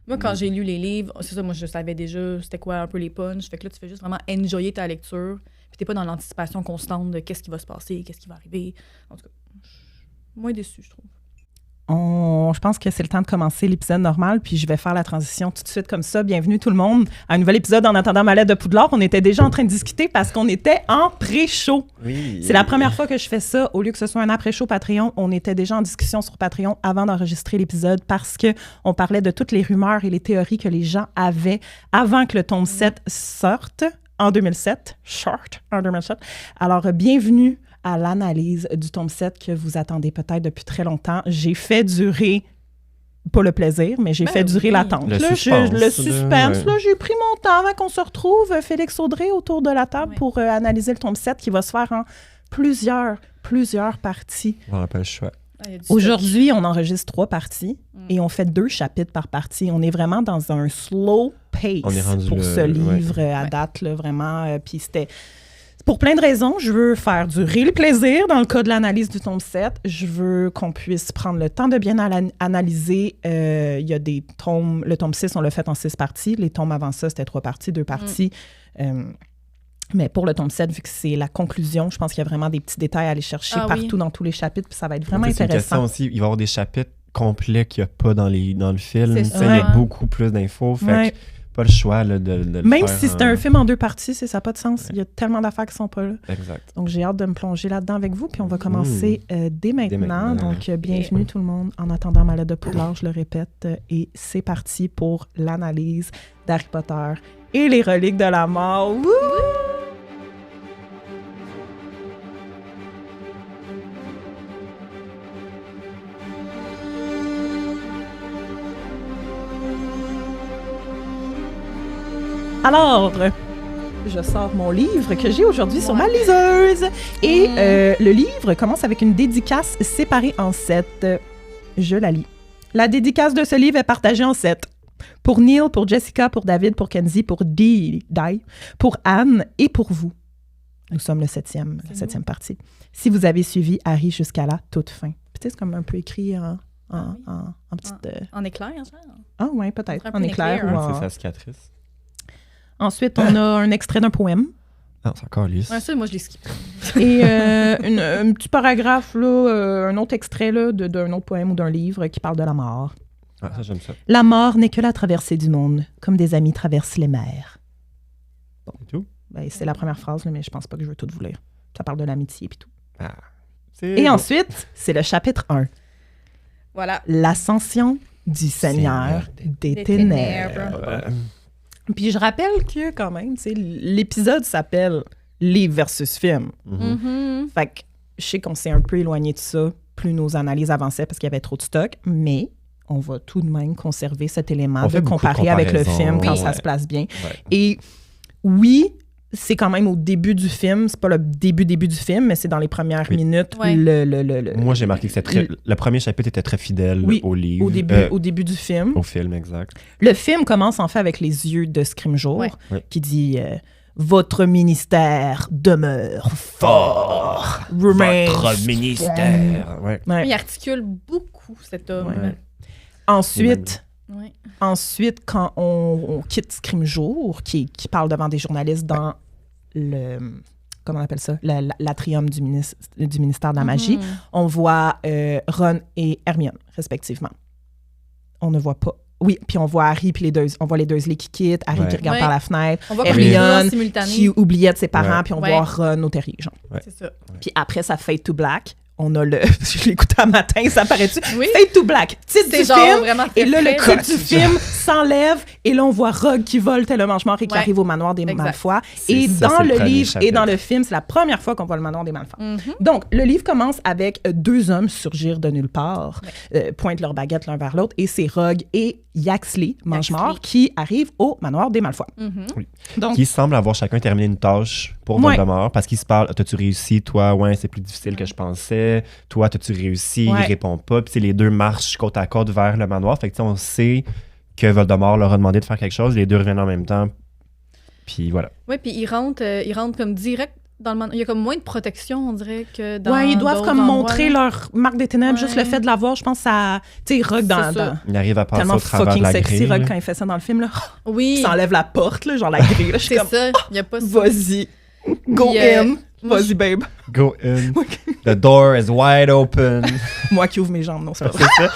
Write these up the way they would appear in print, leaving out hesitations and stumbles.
Moi, quand j'ai lu les livres, c'est ça, moi, je savais déjà c'était quoi un peu les punchs. Fait que là, tu fais juste vraiment enjoyer ta lecture. Puis t'es pas dans l'anticipation constante de qu'est-ce qui va se passer, qu'est-ce qui va arriver. En tout cas, je suis moins déçue, je trouve. Je pense que c'est le temps de commencer l'épisode normal, puis je vais faire la transition tout de suite comme ça. Bienvenue tout le monde à un nouvel épisode En attendant ma lettre de Poudlard. On était déjà en train de discuter parce qu'on était en pré-show. Oui. C'est la première fois que je fais ça. Au lieu que ce soit un après-show Patreon, on était déjà en discussion sur Patreon avant d'enregistrer l'épisode parce qu'on parlait de toutes les rumeurs et les théories que les gens avaient avant que le tome 7 sorte en 2007. Alors, bienvenue à l'analyse du tome 7 que vous attendez peut-être depuis très longtemps. J'ai fait durer, pas le plaisir, mais j'ai fait durer l'attente. Le là, suspense. le suspense. Ouais. Là, j'ai pris mon temps avant qu'on se retrouve, Félix Audrey, autour de la table pour analyser le tome 7 qui va se faire en plusieurs parties. On n'a pas le choix. Aujourd'hui, on enregistre 3 parties et on fait 2 chapitres par partie. On est vraiment dans un slow pace pour ce livre à date, là, vraiment. Puis c'était... Pour plein de raisons, je veux faire durer le plaisir dans le cas de l'analyse du tome 7. Je veux qu'on puisse prendre le temps de bien analyser. Il y a des tomes... Le tome 6, on l'a fait en 6 parties. Les tomes avant ça, c'était 3 parties, 2 parties. Mais pour le tome 7, vu que c'est la conclusion, je pense qu'il y a vraiment des petits détails à aller chercher partout dans tous les chapitres, puis ça va être vraiment intéressant. C'est une question aussi, il va y avoir des chapitres complets qu'il n'y a pas dans le film. Il y a beaucoup plus d'infos, fait que pas le choix là, de le même faire. Si c'était un film en 2 parties, ça n'a pas de sens. Il y a tellement d'affaires qui ne sont pas là. Exact. Donc, j'ai hâte de me plonger là-dedans avec vous, puis on va commencer dès maintenant. Donc, bienvenue tout le monde en attendant ma lettre de Poudlard, je le répète. Et c'est parti pour l'analyse d'Harry Potter et les reliques de la mort. Wouh! Alors, je sors mon livre que j'ai aujourd'hui sur ma liseuse. Et le livre commence avec une dédicace séparée en 7. Je la lis. La dédicace de ce livre est partagée en 7. Pour Neil, pour Jessica, pour David, pour Kenzie, pour Di, pour Anne et pour vous. Nous sommes la septième partie. Si vous avez suivi Harry jusqu'à la toute fin. Peut-être c'est comme un peu écrit en petite... En éclair, genre? Ah oui, peut-être. En éclair ou en... C'est sa cicatrice. Ensuite, on a un extrait d'un poème. Non, c'est encore lisse. Ouais, ça, moi, je l'ai skippé. Et un petit paragraphe, là, un autre extrait là, d'un autre poème ou d'un livre qui parle de la mort. Ah, ça, j'aime ça. La mort n'est que la traversée du monde, comme des amis traversent les mers. Bon. Et tout? Ben, c'est la première phrase, là, mais je pense pas que je veux tout vous lire. Ça parle de l'amitié et tout. Ah, et ensuite, c'est le chapitre 1. Voilà. L'ascension du Seigneur des Ténèbres. Puis je rappelle que, quand même, l'épisode s'appelle « Livre versus film ». Fait que je sais qu'on s'est un peu éloigné de ça, plus nos analyses avançaient parce qu'il y avait trop de stock, mais on va tout de même conserver cet élément de comparer avec le film quand ça se place bien. Ouais. Et oui, c'est quand même au début du film, c'est pas le début du film, mais c'est dans les premières minutes. Ouais. Moi, j'ai marqué que le premier chapitre était très fidèle au livre. Au début du film. Au film, exact. Le film commence en fait avec les yeux de Scrimgeour qui dit votre ministère demeure fort. Votre ministère. Ouais. Il articule beaucoup, cet homme. Ouais. Ensuite, quand on quitte Scrimgeour, qui parle devant des journalistes dans le... Comment on appelle ça? L'atrium du ministère de la magie, on voit Ron et Hermione, respectivement. On ne voit pas... Oui, puis on voit Harry puis on voit les Dursley qui quittent, Harry qui regarde par la fenêtre, on voit Hermione qui oubliait de ses parents, puis on Ouais. voit Ron au terrier, genre. Ouais. C'est ça. Puis après, ça fade to black. On a le... Je l'écoutais un matin, ça paraît-tu? Oui. Fade to black. Titre du genre film. vraiment Et là, le très titre du film s'enlève. Et là, on voit Rogue qui vole tel un mange-mort et qui arrive au manoir des Malfoy. Et dans le livre et dans le film, c'est la première fois qu'on voit le manoir des Malfoy. Donc, le livre commence avec 2 hommes surgir de nulle part, pointent leurs baguettes l'un vers l'autre, et c'est Rogue et Yaxley, mange-mort, qui arrivent au manoir des Malfoy. Oui. Donc, Qui semblent avoir chacun terminé une tâche pour Voldemort, parce qu'ils se parlent. T'as-tu réussi? Toi, ouais, c'est plus difficile que je pensais. Toi, t'as-tu réussi? Il répond pas. Puis les deux marchent côte à côte vers le manoir. Fait que on sait que Voldemort leur a demandé de faire quelque chose. Les deux reviennent en même temps. Puis voilà. Oui, puis ils rentrent comme direct il y a comme moins de protection, on dirait, que dans ils doivent comme montrer là. leur marque des ténèbres. Juste le fait de l'avoir, je pense, ça... Tu sais, Rogue dans... Il arrive à passer tellement au travers fucking de la sexy, grille. Rogue, quand il fait ça dans le film, là. Oui. Il s'enlève la porte, là, genre la grille. Là, je suis comme, ça. Il y a pas ça. Vas-y. Go in. Vas-y, babe. Go in. The door is wide open. Moi qui ouvre mes jambes, non, c'est pas vrai. C'est ça?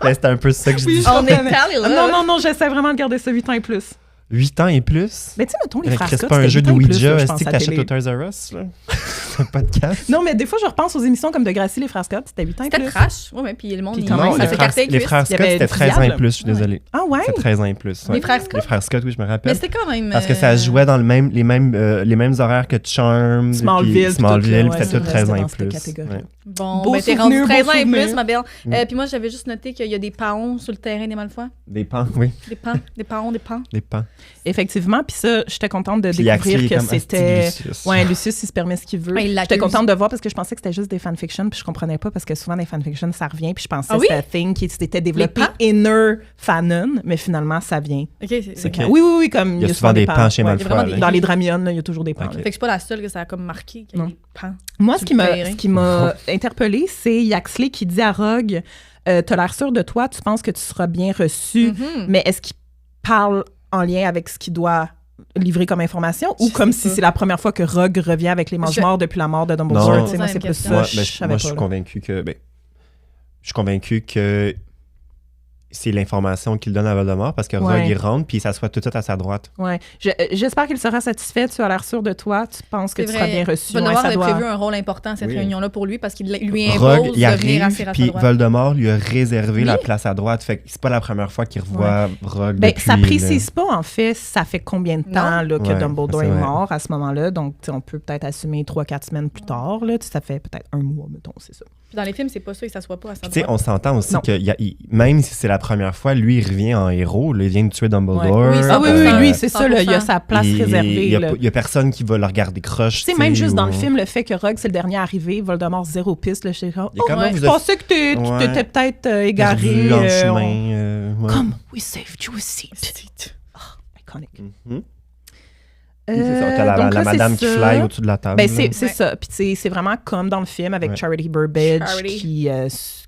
Ben, c'est un peu ça que je dis. On est allé là. Non, j'essaie vraiment de garder ça 8 ans et plus. 8 ans et plus? Mais tu sais, mettons, les frères C'est Scott, pas un jeu de Ouija, est-ce que t'achètes télé. au Toys R Us, là? C'est un podcast? Non, mais des fois, je repense aux émissions comme de Gracie, les frères Scott, c'était 8 ans et plus. C'était trash. Oui, mais puis le monde, Puis il quand même, ça s'écartait les frères Scott, c'était 13 ans et plus, je suis désolée. Ah ouais? C'était 13 ans et plus. Les frères Scott? Les frères Scott, oui, je me rappelle. Mais c'était quand même... Parce que ça jouait dans les mêmes horaires que Charmed, Smallville, puis c'était tout 13 ans et plus. Bon, beau ben t'es souvenir, rendu 13 ans beau et plus, souvenir. ma belle. Puis moi, j'avais juste noté qu'il y a des paons sur le terrain des Malfoy. Des pans, oui. Des paons. Des pans. Effectivement, puis ça, j'étais contente de Puis découvrir Yaxley que comme c'était... Lucius. Ouais, Lucius, il se permet ce qu'il veut. Ouais, il J'étais l'accuse. contente de voir parce que je pensais que c'était juste des fanfictions, puis je comprenais pas parce que souvent, des fanfictions, ça revient, puis je pensais Ah que oui? c'était un thing qui s'était développé Les pans? inner fanon, mais finalement, ça vient. OK, C'est Ok. que- Oui, comme Il y a souvent des pans chez Ouais, Malfoy. vraiment des- là. Dans les Dramiones, là, il y a toujours des pans. Ok. là. Fait que je suis pas la seule que ça a comme marqué qu'il y a Non. des pans. Moi, sur ce le terrain. qui m'a interpellée, c'est Yaxley qui dit à Rogue t'as l'air sûr de toi, tu penses que tu seras bien reçu, Mhm. mais est-ce qu'il parle en lien avec ce qu'il doit livrer comme information ou Je comme sais si pas. c'est la première fois que Rogue revient avec les mange-morts depuis la mort de Non. Dumbledore? Tu sais, moi, Posez c'est une plus question. ça. Moi, je savais moi, pas, je suis là. convaincu que... je suis convaincu que c'est l'information qu'il donne à Voldemort parce que Rogue, Ouais. il rentre puis il s'assoit tout de suite à sa droite. Ouais. J'espère qu'il sera satisfait. Tu as l'air sûr de toi. Tu penses que C'est tu seras vrai. bien reçu. Voldemort Ouais, ça avait doit- prévu un rôle important à cette Oui. réunion-là pour lui parce qu'il lui impose Rogue, il de venir arrive asseoir à sa puis droite. Voldemort lui a réservé Oui. la place à droite. Fait que c'est pas la première fois qu'il revoit Rogue Ben, depuis. ça précise pas, en fait, ça fait combien de temps là, que Ouais, Dumbledore c'est est vrai. mort à ce moment-là. Donc, tu sais, on peut peut-être assumer 3-4 semaines plus tard. Là. Tu sais, ça fait peut-être un mois, mettons, c'est ça. Puis dans les films, c'est pas ça, il s'assoit pas à sa Puis tu sais, droite. on s'entend aussi Non. que même si c'est la première fois, lui, il revient en héros. Là, il vient de tuer Dumbledore. Ouais. Oui, ça, Ah oui, lui, c'est ça. Là, il a 100%. sa place réservée. Il là. y a personne qui va le regarder croche. Tu sais, même juste dans le ou- film, le fait que Rogue, c'est le dernier arrivé, Voldemort, zéro piste, là, j'étais comme, Il y a quand ouais. même je vous êtes pensais que tu Ouais. t'étais peut-être perdu égaré. en chemin. Ouais. Comme, we saved you a seat. Iconic. Mhm. C'est ça, t'as la donc là, madame c'est qui ça. fly au-dessus de la table. Ben, là. c'est Ouais. ça. Puis tu sais, c'est vraiment comme dans le film avec Ouais. Charity Burbage Charity.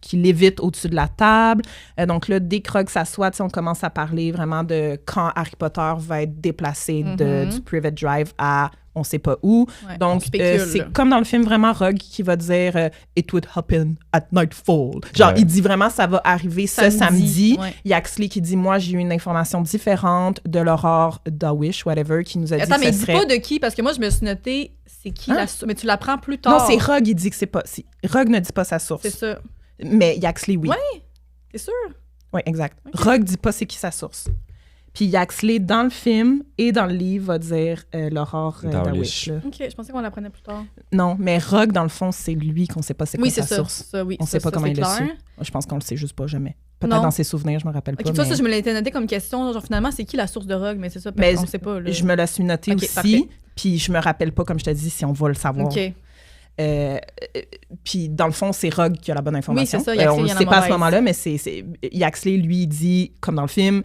qui lévite au-dessus de la table. Donc là, dès que Rogue s'assoit, tu sais, on commence à parler vraiment de quand Harry Potter va être déplacé du Private Drive à on sait pas où. Ouais, on Donc, spécule, c'est là. comme dans le film, vraiment, Rogue qui va dire It would happen at nightfall. Genre, Ouais. il dit vraiment ça va arriver ce samedi. Ouais. Yaxley qui dit moi, j'ai eu une information différente de l'aurore d'Awish, whatever, qui nous a dit Attends, que mais ce dis serait... pas de qui, parce que moi, je me suis noté, c'est qui Hein? la source. Mais tu l'apprends plus tard. Non, c'est Rogue, il dit que c'est pas... Rogue ne dit pas sa source. C'est ça. Mais Yaxley, oui. Ouais. C'est sûr. Oui, exact. Ok. Rogue dit pas c'est qui sa source. Puis Yaxley, dans le film et dans le livre, va dire l'aurore d'Awish. là. OK, je pensais qu'on l'apprenait plus tard. Non, mais Rogue, dans le fond, c'est lui qu'on sait pas c'est quoi Oui, c'est sa ça. source. Ça, oui, On ça, sait pas ça, comment c'est il l'a clair. su. Je pense qu'on le sait juste pas jamais. Peut-être Non. dans ses souvenirs, je me rappelle OK, pas. ça, mais... je me l'étais noté comme question. Genre, finalement, c'est qui la source de Rogue? Mais c'est ça, Mais on sait pas. Là. Je me la suis notée Ok, aussi. parfait. Puis je me rappelle pas, comme je te dis, si on va le savoir. OK. Puis dans le fond, c'est Rogue qui a la bonne information. Oui, c'est ça, Yaxley, on ne il y en a sait pas à ce mauvaise. moment-là, mais Yaxley, lui, dit, comme dans le film,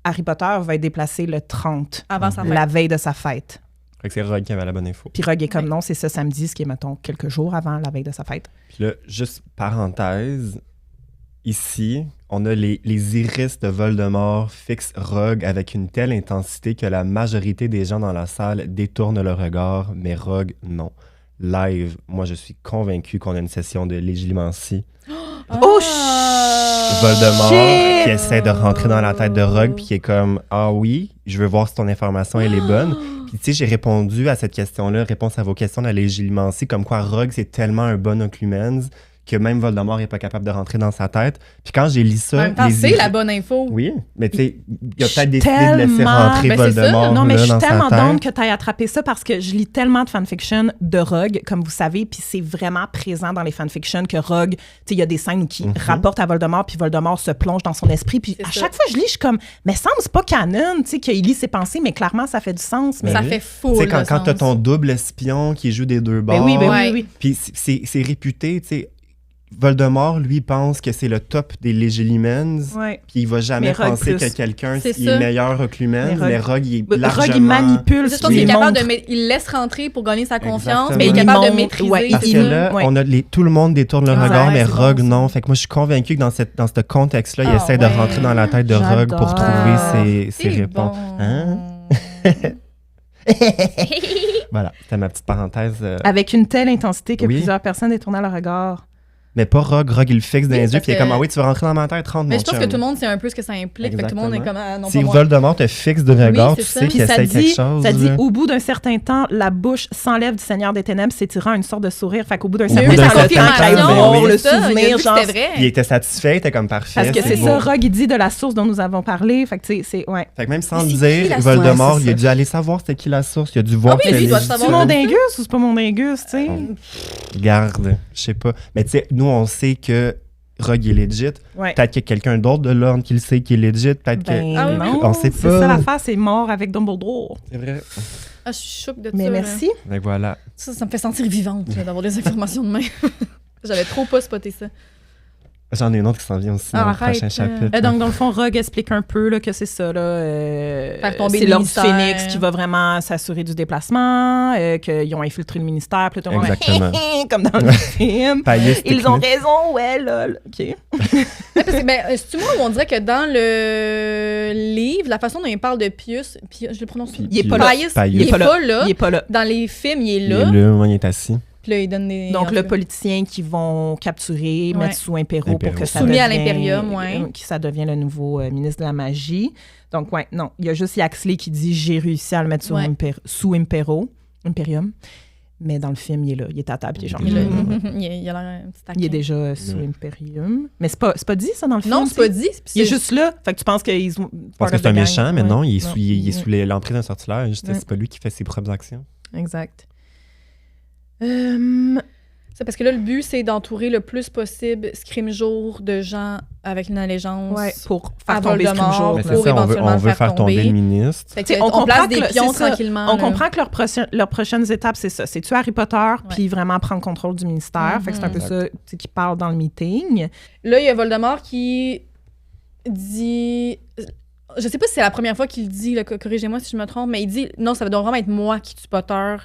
Harry Potter va être déplacé le 30, Avant sa fête. la veille de sa fête. Fait que c'est Rogue qui avait la bonne info. Puis Rogue est comme Ouais. non, c'est ce samedi, ce qui est, mettons, quelques jours avant la veille de sa fête. Puis là, juste parenthèse, ici, on a les iris de Voldemort fixent Rogue avec une telle intensité que la majorité des gens dans la salle détournent le regard, mais Rogue, non. Live, moi, je suis convaincu qu'on a une session de légimancie. Oh, Voldemort shit! qui essaie de rentrer dans la tête de Rogue puis qui est comme « Ah oui, je veux voir si ton information, elle est bonne. » Puis tu sais, j'ai répondu à cette question-là, réponse à vos questions de la légimancie, comme quoi Rogue, c'est tellement un bon occlumens que même Voldemort n'est pas capable de rentrer dans sa tête. Puis quand j'ai lu ça... En même temps, les c'est iris- la bonne info. Oui, mais tu sais, il a Je peut-être suis décidé de laisser tellement- rentrer Ben, c'est ça. Voldemort Non, mais là, je suis dans sa tellement tête. down que tu aies attrapé ça parce que je lis tellement de fanfiction de Rogue, comme vous savez, puis c'est vraiment présent dans les fanfictions que Rogue, tu sais, il y a des scènes où il rapporte à Voldemort, puis Voldemort se plonge dans son esprit, puis C'est à ça. chaque fois je lis, je suis comme, mais ça c'est pas canon, tu sais, qu'il lit ses pensées, mais clairement ça fait du sens. Mais Ça oui. fait Tu fou. sais, quand t'as ton double espion qui joue des deux bords, Ben oui, ben Ouais. oui. puis c'est réputé, tu sais, Voldemort, lui, pense que c'est le top des Legilimens, puis il va jamais penser que quelqu'un est meilleur Reclumen, mais Rogue, il est largement... Rogue, il manipule, je pense qu'il est capable il laisse rentrer pour gagner sa confiance, mais il est capable de maîtriser. Parce que là, tout le monde détourne le regard, mais Rogue, non. Fait que moi, je suis convaincue que dans ce contexte-là, il essaie de rentrer dans la tête de Rogue pour trouver ses réponses. Hein? Voilà, c'était ma petite parenthèse. Avec une telle intensité que plusieurs personnes détournaient le regard. Mais pas Rogue. Rogue, il le fixe dans les yeux, puis il est comme, ah oui, tu veux rentrer dans ma tête, rentre, mais je pense que tout le monde sait un peu ce que ça implique. Fait que tout le monde est comme, non, si Voldemort te fixe de regard, tu sais qu'il essaie quelque chose. Ça dit, au bout d'un certain temps, la bouche s'enlève du Seigneur des Ténèbres, s'étirant une sorte de sourire. Fait qu'au bout d'un certain temps, le souvenir, genre. Il était satisfait, il était comme parfait. Parce que c'est ça, Rogue, il dit de la source dont nous avons parlé. Fait que c'est, ouais. Fait que même sans le dire, Voldemort, il a dû aller savoir c'était qui la source. Il a dû voir que c'est mon dingus ou c'est pas mon dingus, tu sais. Regarde, je sais pas. Mais tu sais, nous, on sait que Rogue est legit. Peut-être qu'il y a quelqu'un d'autre de l'ordre qui le sait qui est legit. Peut-être on sait pas. C'est ça l'affaire, c'est mort avec Dumbledore. C'est vrai. Ah, je suis choquée de ça. Mais merci. Mais voilà. Ça me fait sentir vivante d'avoir des informations de même. J'avais trop pas spoté ça. J'en ai une autre qui s'en vient aussi dans le prochain chapitre. Donc, dans le fond, Rogue explique un peu là, que c'est ça. C'est l'Ordre Phénix qui va vraiment s'assurer du déplacement, qu'ils ont infiltré le ministère. Puis tout le monde comme dans le film. Ils ont raison, ouais, lol. OK. C'est-tu moi où on dirait que dans le livre, la façon dont il parle de Pius, je le prononce il est pas là. Il est pas là. Dans les films, il est là. Il est assis. Puis là, il donne des... Donc, le politicien qu'ils vont capturer, mettre sous impéro pour que ça soumis à l'impérium, que ça devienne le nouveau ministre de la magie. Donc, non. Il y a juste Yaxley qui dit « J'ai réussi à le mettre sous impérium ». Mais dans le film, il est là. Il est à table. Il est il a l'air un petit taquin. Il est déjà sous impérium. Mais c'est pas dit, ça, dans le film? Non, c'est pas dit. Il est juste là. Fait que tu penses qu'ils ont... Parce que c'est un méchant, mais non. Il est sous l'emprise d'un sortilège. C'est pas lui qui fait ses propres actions. Exact. C'est parce que là, le but, c'est d'entourer le plus possible Scrimgeour de gens avec une allégeance pour faire tomber Scrimgeour. Pour éventuellement on veut faire tomber le ministre. On place des pions tranquillement. On comprend que leurs prochaines étapes, c'est ça. C'est tuer Harry Potter, puis vraiment prendre contrôle du ministère. Fait que c'est un peu ça qui parle dans le meeting. Là, il y a Voldemort qui dit... Je sais pas si c'est la première fois qu'il dit, corrigez-moi si je me trompe, mais il dit, non, ça doit vraiment être moi qui tue Potter.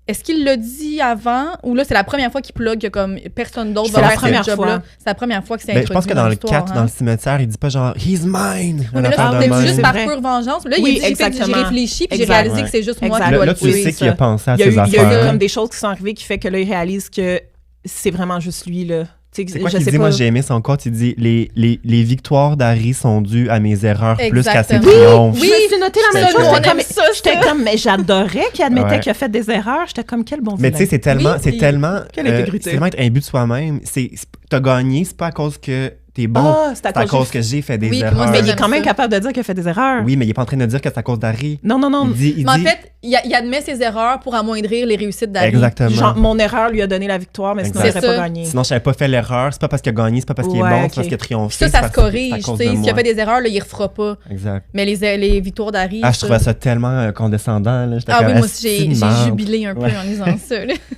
Est-ce qu'il l'a dit avant ou là, c'est la première fois qu'il plug que comme personne d'autre va faire ce job-là? C'est la première fois que c'est introduit. Je pense que dans le 4, dans le cimetière, il dit pas genre « He's mine ». Mais là, c'était juste par pure vengeance. Là, il a dit j'ai réfléchi puis j'ai réalisé que c'est juste moi qui dois le tuer. Là, tu sais qu'il a pensé à ses affaires. Il y a eu comme des choses qui sont arrivées qui fait que là, il réalise que c'est vraiment juste lui, là. C'est quoi qu'il dit? Moi, j'ai aimé son quote. Il dit les victoires d'Harry sont dues à mes erreurs plus qu'à ses triomphes. Oui, je me suis noté la même chose. J'étais comme, mais j'adorais qu'il admettait qu'il a fait des erreurs. J'étais comme, quel bon vilain. Mais tu sais, c'est tellement être imbu de soi-même. T'as gagné, c'est pas à cause que t'es bon, c'est à cause que j'ai fait des erreurs. Mais il est quand même capable de dire qu'il a fait des erreurs. Oui, mais il est pas en train de dire que c'est à cause d'Harry. Non. Mais en fait, il admet ses erreurs pour amoindrir les réussites d'Harry. Exactement. Genre, mon erreur lui a donné la victoire, mais sinon, il n'aurait pas gagné. Sinon, je n'avais pas fait l'erreur. C'est pas parce qu'il a gagné, c'est pas parce qu'il est bon, c'est parce qu'il a triomphé. Ça se corrige. S'il a fait des erreurs, là, il refera pas. Exact. Mais les victoires d'Harry... je trouvais ça tellement condescendant. Oui, moi aussi, j'ai jubilé un peu en lisant ça.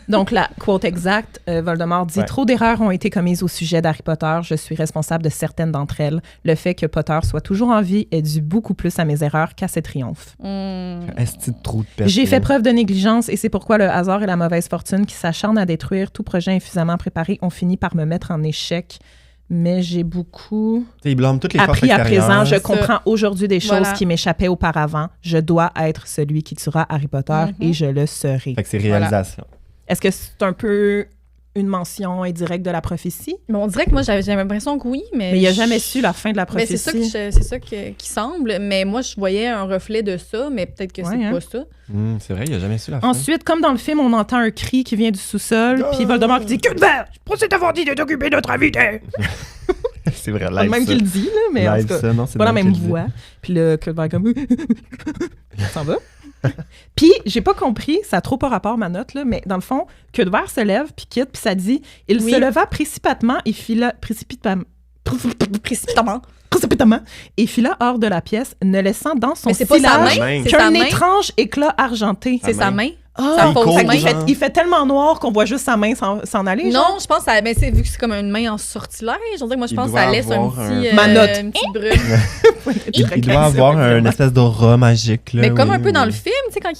Donc, la quote exacte, Voldemort dit « Trop d'erreurs ont été commises au sujet d'Harry Potter. Je suis responsable de certaines d'entre elles. Le fait que Potter soit toujours en vie est dû beaucoup plus à mes erreurs qu'à ses triomphes. Est-ce que trop de personnes? J'ai fait preuve de négligence et c'est pourquoi le hasard et la mauvaise fortune qui s'acharnent à détruire tout projet infusamment préparé ont fini par me mettre en échec. Mais j'ai beaucoup appris à présent. Je comprends aujourd'hui des choses qui m'échappaient auparavant. Je dois être celui qui tuera Harry Potter et je le serai. Fait que c'est réalisation. Est-ce que c'est un peu une mention indirecte de la prophétie? Mais on dirait que moi, j'avais l'impression que oui, mais... Mais il n'a jamais su la fin de la prophétie. Mais c'est ça qui semble. Mais moi, je voyais un reflet de ça, mais peut-être que c'est pas ça. C'est vrai, il n'a jamais su la fin. Ensuite, comme dans le film, on entend un cri qui vient du sous-sol, puis Voldemort qui dit « Que de verre! Je pensais t'avoir dit de t'occuper de notre invité! » C'est vrai, live même qu'il le dit, là, mais en tout cas, c'est pas la même voix. Puis là, que de verre comme... Il s'en va. Puis, j'ai pas compris, ça a trop pas rapport ma note, là, mais dans le fond, que de verre se lève, puis quitte, puis ça dit « Il se leva précipitamment et fila... précipitamment, et fila hors de la pièce, ne laissant dans son sillage qu'un étrange éclat argenté. » C'est sa main? Sa fausse main. Il fait tellement noir qu'on voit juste sa main s'en aller. Non, je pense que mais vu que c'est comme une main en sortilège, moi je pense que ça laisse un petit manotte. une petite brume. Il doit avoir une espèce d'aura magique là. Mais comme un peu dans le film, tu sais quand il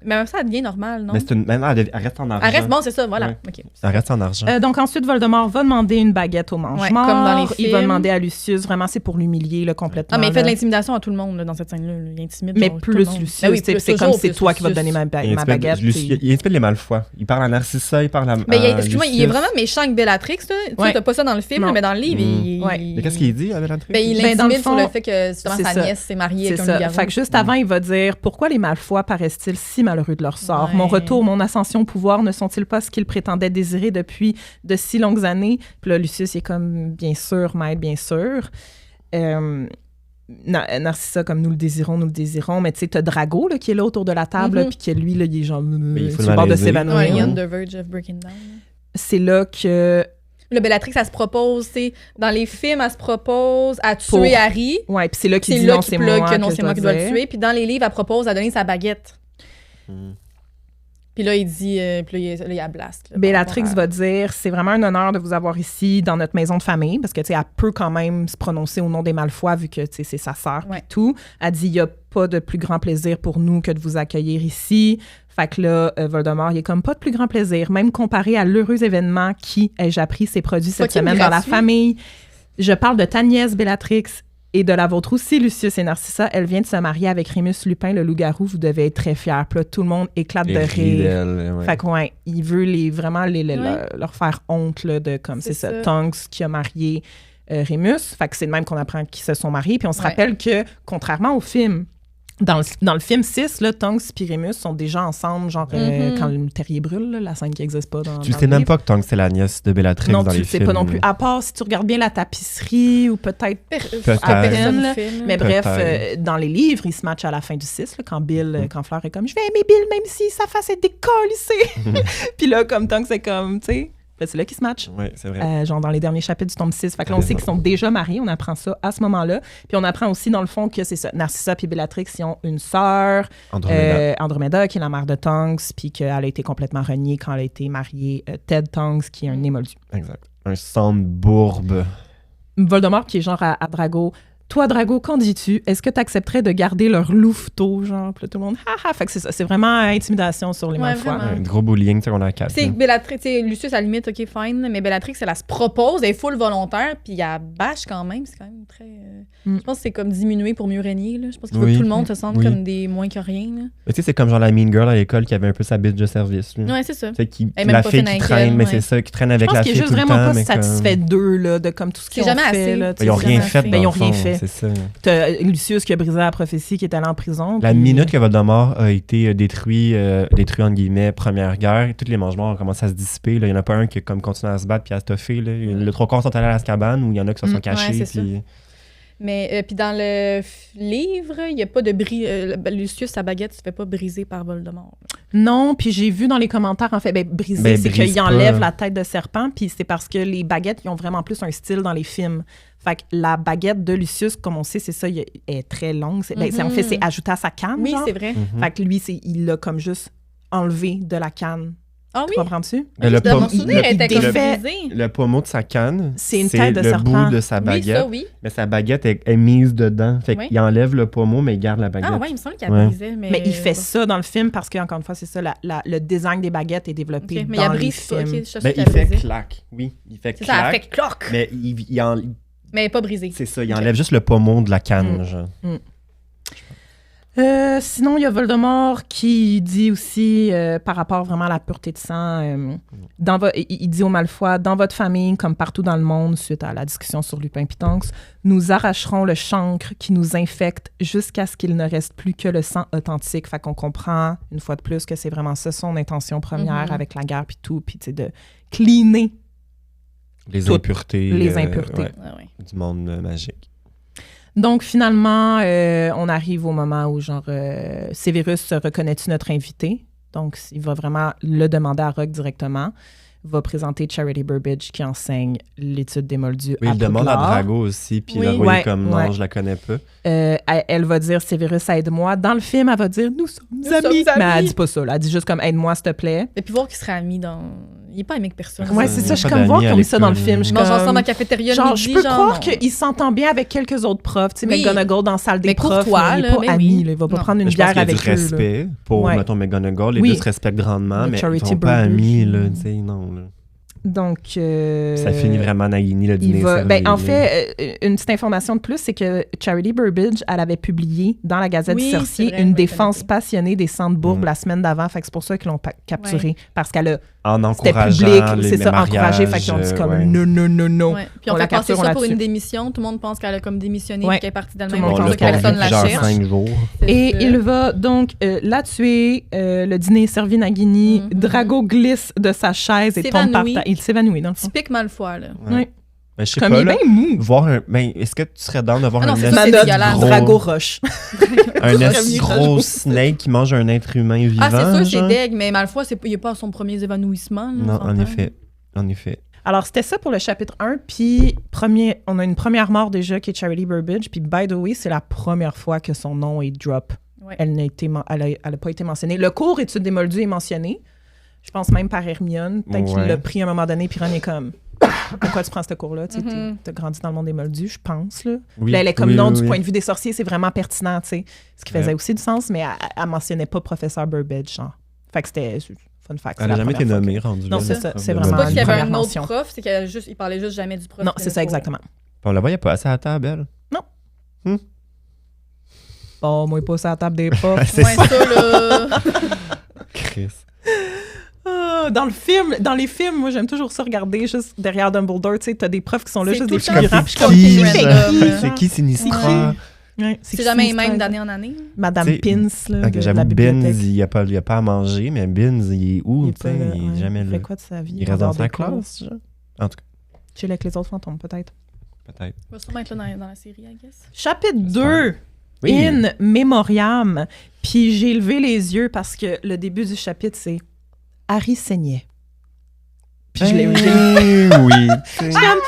mais même ça devient normal, non? Mais c'est elle reste en argent. Elle reste bon, c'est ça, voilà. Ouais. Okay. Elle reste en argent. Donc ensuite Voldemort va demander une baguette au mange-mort. Comme dans les films. Il va demander à Lucius, vraiment c'est pour l'humilier là, complètement. Ah mais il fait de l'intimidation à tout le monde là, dans cette scène là, il intimide mais plus Lucius, c'est comme c'est toi qui vas te donner ma baguette. Il inspire les Malfoy. Il parle à Narcissa, il parle à mais excuse-moi, il est vraiment méchant avec Bellatrix là. Tu t'as pas ça dans le film, mais dans le livre, Mais qu'est-ce qu'il dit à Bellatrix? Il l'intimide sur le fait que justement sa nièce s'est mariée avec un loup-garou. Fait que juste avant, il va dire « Pourquoi les Malfoy paraissent-ils si malheureux de leur sort? Mon retour, mon ascension au pouvoir ne sont-ils pas ce qu'ils prétendaient désirer depuis de si longues années? » Puis là, Lucius est comme « Bien sûr, maître, bien sûr. » Narcissa, comme nous le désirons, mais tu sais, t'as Drago là, qui est là autour de la table, puis que lui, là, il est genre sur le bord de s'évanouir. Il est on the verge of breaking down. C'est là que... Le Bellatrix, elle se propose, dans les films, elle se propose à tuer Harry. Ouais, puis c'est là qu'il dit non, c'est moi qui dois le tuer. Puis dans les livres, elle propose à donner sa baguette. Puis là, il dit, puis là, il y a blast. Là, Bellatrix va dire, c'est vraiment un honneur de vous avoir ici dans notre maison de famille, parce que, tu sais, elle peut quand même se prononcer au nom des Malfoy, vu que, tu sais, c'est sa sœur et tout. Elle dit, il n'y a pas de plus grand plaisir pour nous que de vous accueillir ici. Fait que là, Voldemort, il est comme pas de plus grand plaisir, même comparé à l'heureux événement qui, ai-je appris, s'est produit cette semaine dans la famille. Je parle de ta nièce, Bellatrix, et de la vôtre aussi, Lucius et Narcissa. Elle vient de se marier avec Rémus Lupin, le loup-garou. Vous devez être très fiers. Puis là, tout le monde éclate de rire. Fait que, il veut vraiment leur faire honte, là, de comme c'est ça, Tonks qui a marié Rémus. Fait que c'est de même qu'on apprend qu'ils se sont mariés. Puis on se rappelle que, contrairement au film, dans le film 6, là, Tonks et Rémus sont déjà ensemble, genre quand le terrier brûle, là, la scène qui n'existe pas dans Tu sais même pas que Tonks c'est la nièce de Bellatrix dans les films. Non, tu sais pas non plus. À part si tu regardes bien la tapisserie ou peut-être à peine. Mais bref, dans les livres, ils se matchent à la fin du 6, là, quand Fleur est comme « Je vais aimer Bill même si sa face est décollissée. » Puis là, comme Tonks, c'est comme, tu sais... C'est là qu'ils se matchent. Oui, c'est vrai. Genre dans les derniers chapitres du tome 6. Fait que là, on sait qu'ils sont déjà mariés. On apprend ça à ce moment-là. Puis on apprend aussi, dans le fond, que c'est ça. Narcissa et Bellatrix, ils ont une sœur, Andromeda, qui est la mère de Tonks, puis qu'elle a été complètement reniée quand elle a été mariée Ted Tonks, qui est un émoldu. Exact. Un sang de bourbe. Voldemort, qui est genre à Drago. Toi, Drago, qu'en dis-tu? Est-ce que tu accepterais de garder leur louveteau, genre? Puis là, tout le monde, haha! Fait que c'est ça. C'est vraiment intimidation sur les Malfoy. Un gros bullying, tu sais, qu'on a quatre. C'est Bellatrix, Lucius, à la limite, OK, fine, mais Bellatrix, elle se propose, elle est full volontaire, puis elle bâche quand même. C'est quand même très... Je pense que c'est comme diminuer pour mieux régner, là. Je pense qu'il faut que tout le monde se sente comme des moins que rien, là. Mais tu sais, c'est comme genre la mean girl à l'école qui avait un peu sa bitch de service, là. Ouais, c'est ça. C'est la fille qui traîne, mais c'est ça, qui traîne avec la fille tout le temps. Je pense qu'il est juste vraiment pas satisfait d'eux, là, de comme tout ce qu'ils ont fait, là. Ils ont rien fait, ils ont rien fait. C'est ça. Lucius qui a brisé la prophétie, qui est allé en prison. La minute que Voldemort a été détruit entre guillemets, Première Guerre, tous les mange-morts ont commencé à se dissiper. Là. Il n'y en a pas un qui a comme continué à se battre puis à se toffer. Là. Le 3/4 sont allés à Azkaban où il y en a qui se sont cachés. Puis... Mais puis dans le livre, il n'y a pas de Lucius, sa baguette, se fait pas briser par Voldemort. Non, puis j'ai vu dans les commentaires, en fait, briser, c'est qu'il enlève la tête de serpent, puis c'est parce que les baguettes, ils ont vraiment plus un style dans les films. Fait que la baguette de Lucius, comme on sait, c'est ça, elle est très longue. En fait, c'est ajouté à sa canne, oui, genre. C'est vrai. Fait que lui, il l'a comme juste enlevé de la canne. Ah oui? Tu comprends-tu? Le pommeau de sa canne, c'est une tête de serpent. Bout de sa baguette. Oui, ça, oui. Mais sa baguette est mise dedans. Fait qu'il enlève le pommeau, mais il garde la baguette. Ah ouais, il me semble qu'il brisait. Mais il fait ça dans le film parce qu'encore une fois, c'est ça, le design des baguettes est développé dans les films. Mais il fait clac. Oui, il fait clac. Ça fait cloc. Mais mais pas brisé. C'est ça, il enlève juste le pommeau de la canne, genre. Sinon, il y a Voldemort qui dit aussi, par rapport vraiment à la pureté de sang, il dit aux Malfoy, dans votre famille, comme partout dans le monde, suite à la discussion sur Lupin et Tonks, nous arracherons le chancre qui nous infecte jusqu'à ce qu'il ne reste plus que le sang authentique. Fait qu'on comprend, une fois de plus, que c'est vraiment ça son intention première avec la guerre puis tout, puis de cleaner les impuretés du monde magique. Donc, finalement, on arrive au moment où, genre, Severus, reconnais-tu notre invité? Donc, il va vraiment le demander à Rogue directement. va présenter Charity Burbidge qui enseigne l'étude des moldus à Poudlard. Il demande à Drago aussi, puis Drago est comme non, je la connais pas. Elle va dire Severus, aide-moi. Dans le film, elle va dire nous sommes amis. Mais elle dit pas ça. Là. Elle dit juste comme aide-moi, s'il te plaît. Et puis voir qu'il serait ami dans. Il est pas aimé avec personne. Ouais, c'est ça. Je suis comme voir comme ça dans le film. Je mange ensemble à la cafétéria. Genre, je peux croire qu'il s'entend bien avec quelques autres profs. Tu sais, McGonagall dans la salle des profs. Il n'est pas ami. Il va pas prendre une bière avec eux. Il y a du respect pour, mettons, McGonagall. Les deux se respectent grandement, mais ils sont pas amis. Non. Donc, ça finit vraiment Nagini, le dîner. En fait, une petite information de plus, c'est que Charity Burbidge, elle avait publié dans la Gazette du Sorcier une défense passionnée des Sandbourg la semaine d'avant. Fait que c'est pour ça qu'ils l'ont capturée. Parce qu'elle a. En encourageant public, c'est ça, encouragé. Fait qu'ils ont dit comme non. Ouais. Puis on fait passer ça pour une démission. Tout le monde pense qu'elle a comme démissionné et qu'elle est partie d'elle-même. On pense que personne la cherche. 5 jours. Et il va donc la tuer. Le dîner est servi Nagini. Drago glisse de sa chaise et tombe par terre. Il s'évanouit dans le fond. Typique Malfoy, là. Oui. Ben, je sais pas, là, voir est-ce que tu serais down de voir un Drago Roche. Un gros snake qui mange un être humain vivant? Ah, c'est sûr, c'est deg, mais Malfoy, il n'est pas à son premier évanouissement. Là, non, en effet. Alors, c'était ça pour le chapitre 1, puis on a une première mort déjà qui est Charity Burbidge, puis by the way, c'est la première fois que son nom est drop. Ouais. Elle n'a pas été mentionnée. Le cours étude des moldus est mentionné, je pense même par Hermione, peut-être qu'il l'a pris à un moment donné, puis Ron est comme... Pourquoi tu prends ce cours-là? Tu as grandi dans le monde des moldus, je pense. Là, là elle est comme du point de vue des sorciers, c'est vraiment pertinent. T'sais. Ce qui faisait aussi du sens, mais elle ne mentionnait pas professeur Burbidge. Genre. Fait que c'était fun fact. Elle n'a jamais été nommée, rendue là. Non, c'est ça. C'est vraiment. C'est pas qu'il y avait un autre prof, c'est qu'il parlait juste jamais du prof. Non, c'est ça, exactement. On la voyait pas assez à la table, elle. Non. Bon, moi, pas à la table des profs. C'est ça, là. Chris. Dans les films, moi, j'aime toujours ça regarder juste derrière Dumbledore. Tu sais, t'as des profs qui sont là, juste des figurants. C'est qui Sinistra? C'est jamais même d'année en année. Madame Pins, là, de la bibliothèque. Binz, il n'y a pas à manger, mais Binz, il est où? Il est jamais là. Il fait quoi de sa vie? Il reste dans sa classe, en tout cas. Chill avec les autres fantômes, peut-être. Il va sûrement être là dans la série, I guess. Chapitre 2. In Memoriam. Puis j'ai levé les yeux parce que le début du chapitre, c'est Harry saignait. Puis je l'ai oui. Je comme,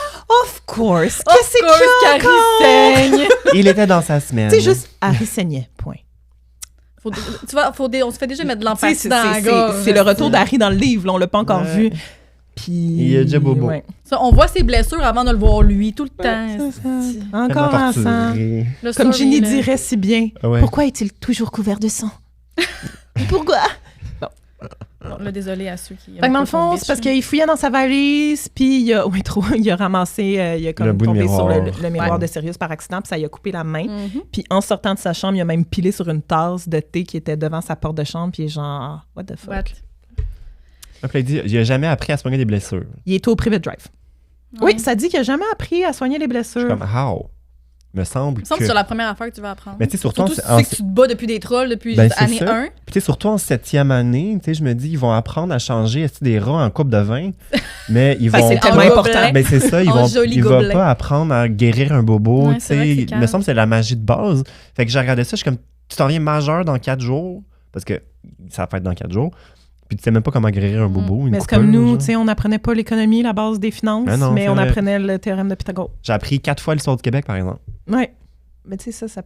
of course. Qu'est-ce qu'Harry saigne? Il était dans sa semaine. C'est juste Harry saignait, point. On se fait déjà mettre de l'empathie dans la gorge. C'est le retour d'Harry dans le livre, là, on l'a pas encore vu. Puis il est déjà bobo. Ouais. Ça, on voit ses blessures avant de le voir lui, tout le temps. Encore en sang. Comme Ginny dirait si bien, pourquoi est-il toujours couvert de sang? Pourquoi? Bon, là, désolé à ceux qui... Fait que dans le fond, c'est parce qu'il fouillait dans sa valise, puis il a ramassé, il a comme tombé sur le miroir de Sirius par accident, puis ça lui a coupé la main. Puis en sortant de sa chambre, il a même pilé sur une tasse de thé qui était devant sa porte de chambre, puis il est genre, what the fuck? Après, il dit, il n'a jamais appris à soigner des blessures. Il est au private drive. Oui, ça dit qu'il n'a jamais appris à soigner les blessures. Je suis comme, how? Me semble que c'est la première affaire que tu vas apprendre. Mais tu sais, surtout tu sais que tu te bats depuis des trolls depuis année 1. Puis tu sais, surtout en 7e année, tu sais, je me dis, ils vont apprendre à changer des rats en coupe de vin, mais ils vont... c'est tellement important. Ben c'est ça, ils vont pas apprendre à guérir un bobo, tu sais. Il me semble que c'est la magie de base. Fait que j'ai regardé ça, je suis comme, tu t'en viens majeur dans 4 jours, parce que ça va être dans 4 jours. Puis tu sais même pas comment guérir un bobo. Mais c'est comme nous, tu sais, on n'apprenait pas l'économie, la base des finances, mais on apprenait le théorème de Pythagore. J'ai appris 4 fois l'histoire du Québec, par exemple. Oui. Mais tu sais, ça...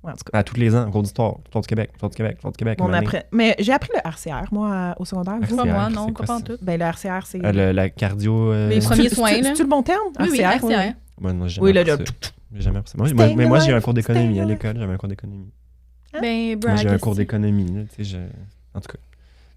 Ouais, en tout cas. À tous les ans, cours d'histoire, l'histoire du Québec, l'histoire du Québec, l'histoire du Québec. On apprend... Mais j'ai appris le RCR, moi, au secondaire. Pas moi, non, pas en tout. Ben, le RCR, c'est... la cardio... Les premiers soins, là. C'est-tu le bon terme? Oui, RCR. Oui. Ouais, non, j'ai jamais appris ça. Mais moi, j'ai eu un cours d'économie à l'école. J'avais un cours d'économie. Ben, moi, j'ai eu un cours d'économie. En tout cas.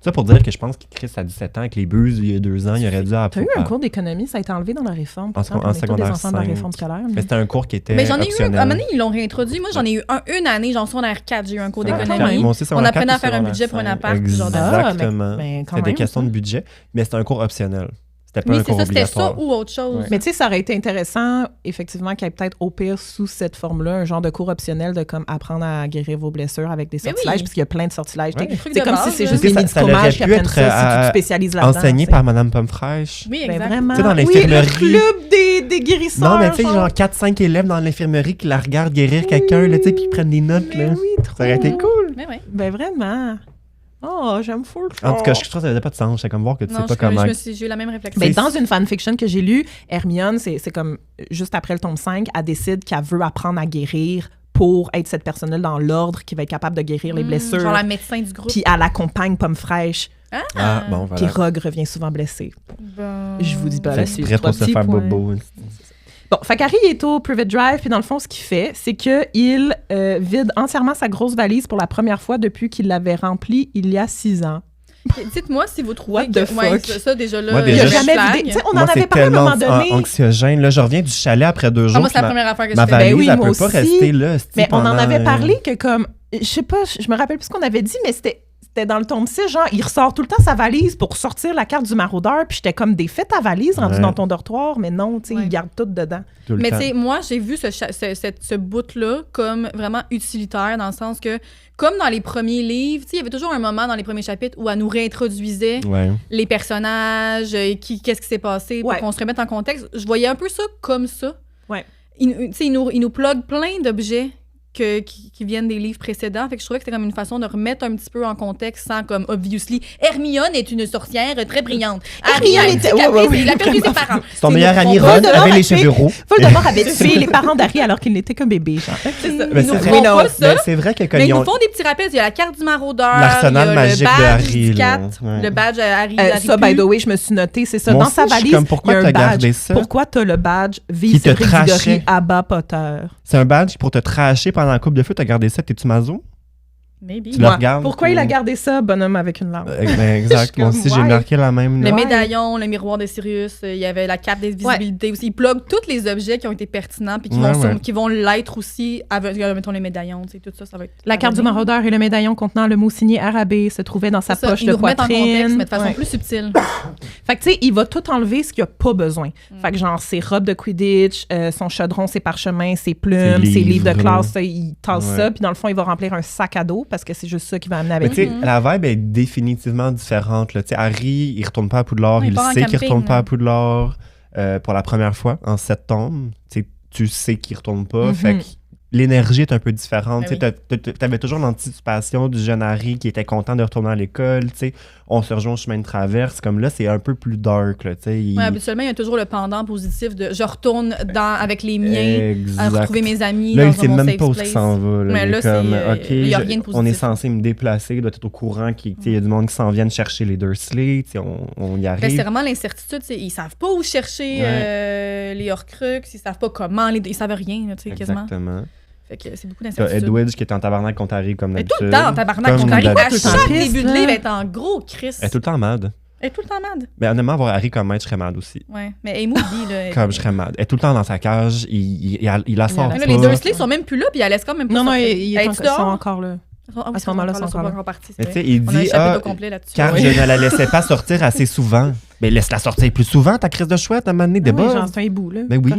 Ça pour dire que je pense qu'il Chris à 17 ans avec les buses il y a 2 ans, il aurait dû apprendre. T'as eu un cours d'économie, ça a été enlevé dans la réforme. En secondaire des enfants 5. Dans la réforme scolaire. Mais c'était un cours qui était j'en ai optionnel. eu à un moment donné, ils l'ont réintroduit. Moi, j'en ai eu une année, genre secondaire 4, j'ai eu un cours d'économie. Moi aussi, on apprenait à faire un budget pour un appart. Exactement. C'était des questions de budget, mais c'était un cours optionnel. C'était pas un cours obligatoire. C'était ça ou autre chose. Mais tu sais, ça aurait été intéressant, effectivement, qu'il y ait peut-être au pire sous cette forme-là un genre de cours optionnel de comme apprendre à guérir vos blessures avec des sortilèges, parce qu'il y a plein de sortilèges. C'est comme si c'est juste des médicaments qui apprennent ça si tu te spécialises là-dedans. Enseigné par Madame Pomme-Fraîche. Oui, exactement. Vraiment. Tu sais, dans l'infirmerie. Oui, le club des guérisseurs. Non, mais tu sais, genre 4-5 élèves dans l'infirmerie qui la regardent guérir quelqu'un, tu sais, puis qui prennent des notes. Là. Oui, trop. Ça aurait été cool. Mais oui. Ben vraiment. Oh, j'aime full. En tout cas, je trouve que ça n'avait pas de sens. J'étais comme voir que tu sais pas comment... J'ai eu la même réflexion. Mais dans une fanfiction que j'ai lue, Hermione, c'est comme, juste après le tome 5, elle décide qu'elle veut apprendre à guérir pour être cette personne-là dans l'ordre qui va être capable de guérir les blessures. Genre la médecin du groupe. Puis elle accompagne Pomme Fraîche. Bon, voilà. Puis Rogue revient souvent blessé. Je vous dis pas la suite. Prêt pour se faire bobo. Bon, fait qu'Harry est au Private Drive, puis dans le fond, ce qu'il fait, c'est qu'il vide entièrement sa grosse valise pour la première fois depuis qu'il l'avait remplie il y a 6 ans. Dites-moi si vous trouvez What the fuck? Ça, déjà là, Moi, Il déjà, a jamais vidé. On en avait parlé à un moment donné. Anxiogène. Là, je reviens du chalet après 2 jours. Moi, c'est la première affaire que je ma fais. valise, elle moi peut pas aussi. rester là. Mais on en avait parlé que comme, je sais pas, je me rappelle plus ce qu'on avait dit, mais c'était dans le tome 6, genre, il ressort tout le temps sa valise pour sortir la carte du maraudeur, puis j'étais comme, défais ta valise rendue dans ton dortoir, mais non, tu sais, il garde tout dedans. Mais tu sais, moi, j'ai vu ce bout-là comme vraiment utilitaire, dans le sens que, comme dans les premiers livres, tu sais, il y avait toujours un moment dans les premiers chapitres où elle nous réintroduisait les personnages, qu'est-ce qui s'est passé, pour qu'on se remette en contexte. Je voyais un peu ça comme ça. Ouais. Il nous plug plein d'objets qui viennent des livres précédents. Fait que je trouvais que c'était comme une façon de remettre un petit peu en contexte sans comme, obviously, Hermione est une sorcière très brillante. Hermione était... Il a perdu ses parents. Son meilleur ami Ron avait les cheveux roux. Voldemort avait tué les parents d'Harry alors qu'il n'était qu'un bébé, genre. C'est ça. Mais c'est vrai que mais ils nous font des petits rappels. Il y a la carte du maraudeur, l'arsenal magique de Harry. Le badge Harry. Ça, by the way, je me suis noté, c'est ça. Dans sa valise, il y a un badge. Pourquoi t'as le badge Vive Grégory Abba Potter? C'est un badge pour te tracher pendant la coupe de feu. T'as gardé ça, t'es-tu maso? Maybe. Tu le regardes. Pourquoi il a gardé ça, bonhomme avec une larme? Exact. Moi aussi, j'ai marqué la même. Le médaillon, le miroir de Sirius, il y avait la cape d'invisibilité aussi. Il plug tous les objets qui ont été pertinents puis qui vont l'être aussi. Mettons les médaillons, tout ça, ça va être... La carte du maraudeur et le médaillon contenant le mot signé Arabé se trouvaient dans sa poche de poitrine. Ils nous remettent en contexte, mais de façon plus subtile. Fait que, tu sais, il va tout enlever ce qu'il a pas besoin. Fait que, genre, ses robes de Quidditch, son chaudron, ses parchemins, ses plumes, ses livres de classe, il tasse ça. Puis dans le fond, il va remplir un sac à dos parce que c'est juste ça qu'il va amener avec lui. La vibe est définitivement différente. Là. Harry, il retourne pas à Poudlard. Il sait qu'il retourne pas à Poudlard pour la première fois en 7 tomes. Tu sais qu'il retourne pas. Fait que l'énergie est un peu différente. T'avais toujours l'anticipation du jeune Harry qui était content de retourner à l'école. On se rejoint au chemin de traverse. Comme là, c'est un peu plus dark. Là, habituellement, il y a toujours le pendant positif de je retourne avec les miens à retrouver mes amis. Là, dans il sait même pas où il s'en va. Mais là, il n'y a rien de positif. On est censé me déplacer. Il doit être au courant qu'il y a du monde qui s'en vient chercher les Dursley. On y arrive. C'est vraiment l'incertitude. Ils savent pas où chercher les Horcruxes. Ils savent pas comment. Ils savent rien, quasiment. Exactement. Fait que c'est beaucoup d'incertitude. Edwidge qui est en tabarnak contre Harry comme d'habitude. Tout le temps en tabarnak contre Harry. À chaque début de livre, elle est en gros Chris. Elle est tout le temps mad. Elle est tout le temps mad. Mais honnêtement, avoir Harry comme maître, je serais mad aussi. Ouais, mais elle est moody, là. Comme je serais mad. Elle est tout le temps dans sa cage. Il la sort pas. Les Dursley sont même plus là, puis elle laisse quand même pas. Non, ils sont encore là. À ce moment-là, ils sont encore partis. Mais tu sais, il dit car je ne la laissais pas sortir assez souvent. Mais laisse-la sortir plus souvent, ta crise de chouette, à un moment donné, débat. C'est un hibou, là. Mais oui,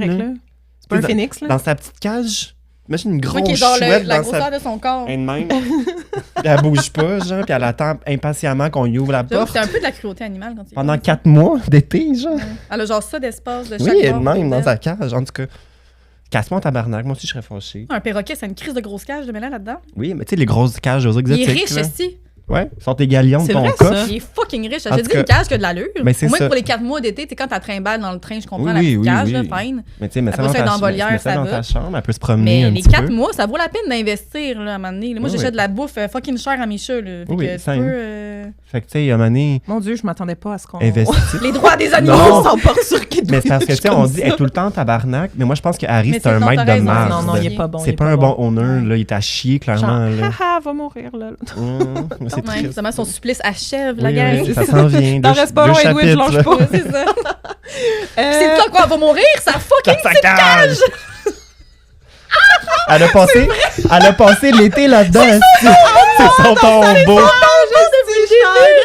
c'est pas un phénix, là. Dans sa petite cage. Imagine une grosse qui est dans chouette la dans grosseur de son corps. Même. Elle bouge pas, genre, puis elle attend impatiemment qu'on y ouvre la porte. C'est un peu de la cruauté animale quand il pendant 4 mois d'été, genre. Elle a genre ça d'espace de chaque Oui, elle-même dans sa cage. En tout cas, casse-moi en tabarnak. Moi aussi, je serais fâché. Un perroquet, c'est une crise de grosse cage de Mélan là-dedans. Oui, mais tu sais, les grosses cages aux exotiques. Il est riche, aussi. Ouais, sors tes galions de ton coffre. Il est fucking riche. J'ai dit une cage qui a de l'allure. Au moins pour les 4 mois d'été, quand t'as trimbale dans le train, je comprends la petite cage, là, fine. Mais tu sais, mais ça dans ta chambre, elle peut se promener un petit peu. Mais les 4 mois, ça vaut la peine d'investir, là, à un moment donné. Moi, j'achète de la bouffe fucking chère à Micha, là. Oui, fait que tu sais, il y a un moment donné... Mon Dieu, je m'attendais pas à ce qu'on... Les droits des animaux sont pas sur qui. Mais c'est parce que, tu sais, on dit, elle est tout le temps tabarnak, mais moi, je pense que Harry, c'est un maître de marde. Non, il est pas bon. C'est pas un bon owner, là. Il est à chier, clairement. Haha, va mourir, là. C'est triste. Son supplice achève, la guerre. Ça s'en vient. T'en restes pas loin, Edwidge, je lâche pas. C'est ça. C'est toi quoi, va mourir, ça fucking cette cage! Elle a passé l'été là-dedans. C'est son tombeau.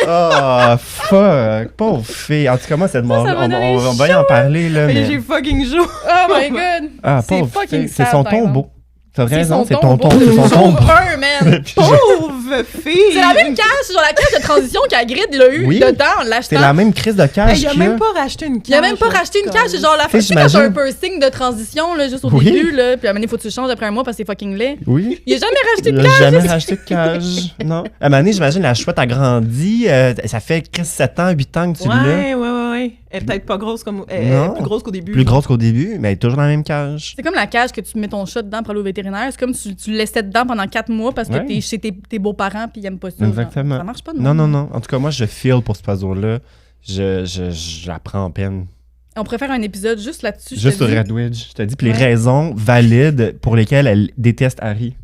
Oh, fuck. Pauvre fille. En tout cas, moi, cette mort, on va y en parler, là. Mais j'ai fucking chaud. Oh my god. Ah, pauvre fille. C'est son tombeau. T'as raison, c'est ton tombeau. Jour 1, man. Pauvre pauvre fille! C'est la même cage, genre la cage de transition qu'Hagrid il a eu dedans en l'achetant. C'est la même crise de cage. Il a même pas racheté une cage. Il a même pas racheté une cage, c'est genre la fois quand t'as un piercing de transition, là, juste au début, là, puis à un moment donné, faut que tu le changes après un mois parce que c'est fucking laid. Oui. Il a jamais racheté de cage. Il a jamais racheté de cage. Non. À un moment donné, j'imagine, la chouette a grandi. Ça fait 7 ans, 8 ans que tu l'as. Ouais. Elle est peut-être pas grosse comme. Elle est plus grosse qu'au début. Plus grosse qu'au début, mais elle est toujours dans la même cage. C'est comme la cage que tu mets ton chat dedans pour aller au vétérinaire. C'est comme tu le laissais dedans pendant 4 mois parce que t'es chez tes beaux-parents puis ils aiment pas ça. Exactement. Genre. Ça marche pas de Non. En tout cas, moi, je feel pour ce oiseau-là. J'apprends en peine. On préfère un épisode juste là-dessus. Juste sur Redwidge. Je te dis, puis les raisons valides pour lesquelles elle déteste Harry.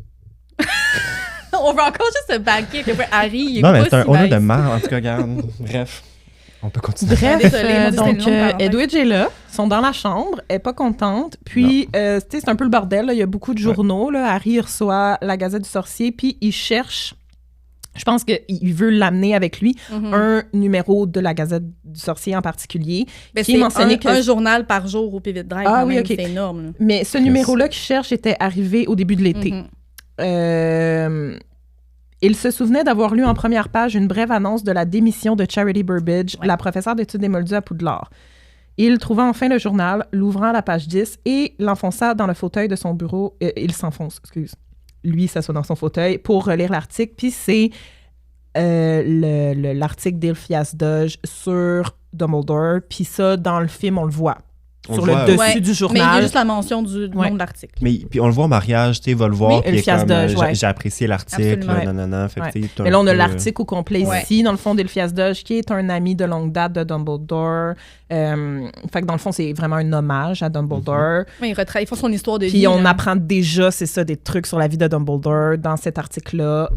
On veut encore juste se baquer que Harry, il est non, mais pas c'est un si honneur nice. de marre, en tout cas, regarde. Bref, on peut continuer. Bref, donc Edwidge est là, ils sont dans la chambre, elle est pas contente, puis c'est un peu le bordel, là. Il y a beaucoup de journaux, là. Harry reçoit la Gazette du Sorcier, puis il cherche, je pense qu'il veut l'amener avec lui, un numéro de la Gazette du Sorcier en particulier, qui est mentionné un journal par jour au Pivot Drive. Ah oui, OK. C'est énorme. Là. Mais ce numéro-là qu'il cherche était arrivé au début de l'été. Il se souvenait d'avoir lu en première page une brève annonce de la démission de Charity Burbage, la professeure d'études des moldus à Poudlard. Il trouva enfin le journal, l'ouvrant à la page 10 et l'enfonça dans le fauteuil de son bureau. Il s'enfonce, Lui s'assoit dans son fauteuil pour relire l'article. Puis c'est l'article d'Elphias Doge sur Dumbledore. Puis ça, dans le film, on le voit. Sur le dessus du journal. Mais il y a juste la mention du nom de l'article. Mais puis on le voit au mariage, tu sais, il va le voir, puis j'ai apprécié l'article, nanana. Mais là, on a l'article au complet ici, dans le fond, d'Elphias Doge, qui est un ami de longue date de Dumbledore. Fait que dans le fond, c'est vraiment un hommage à Dumbledore. Oui, ils font son histoire de vie. Puis on apprend déjà, c'est ça, des trucs sur la vie de Dumbledore dans cet article-là.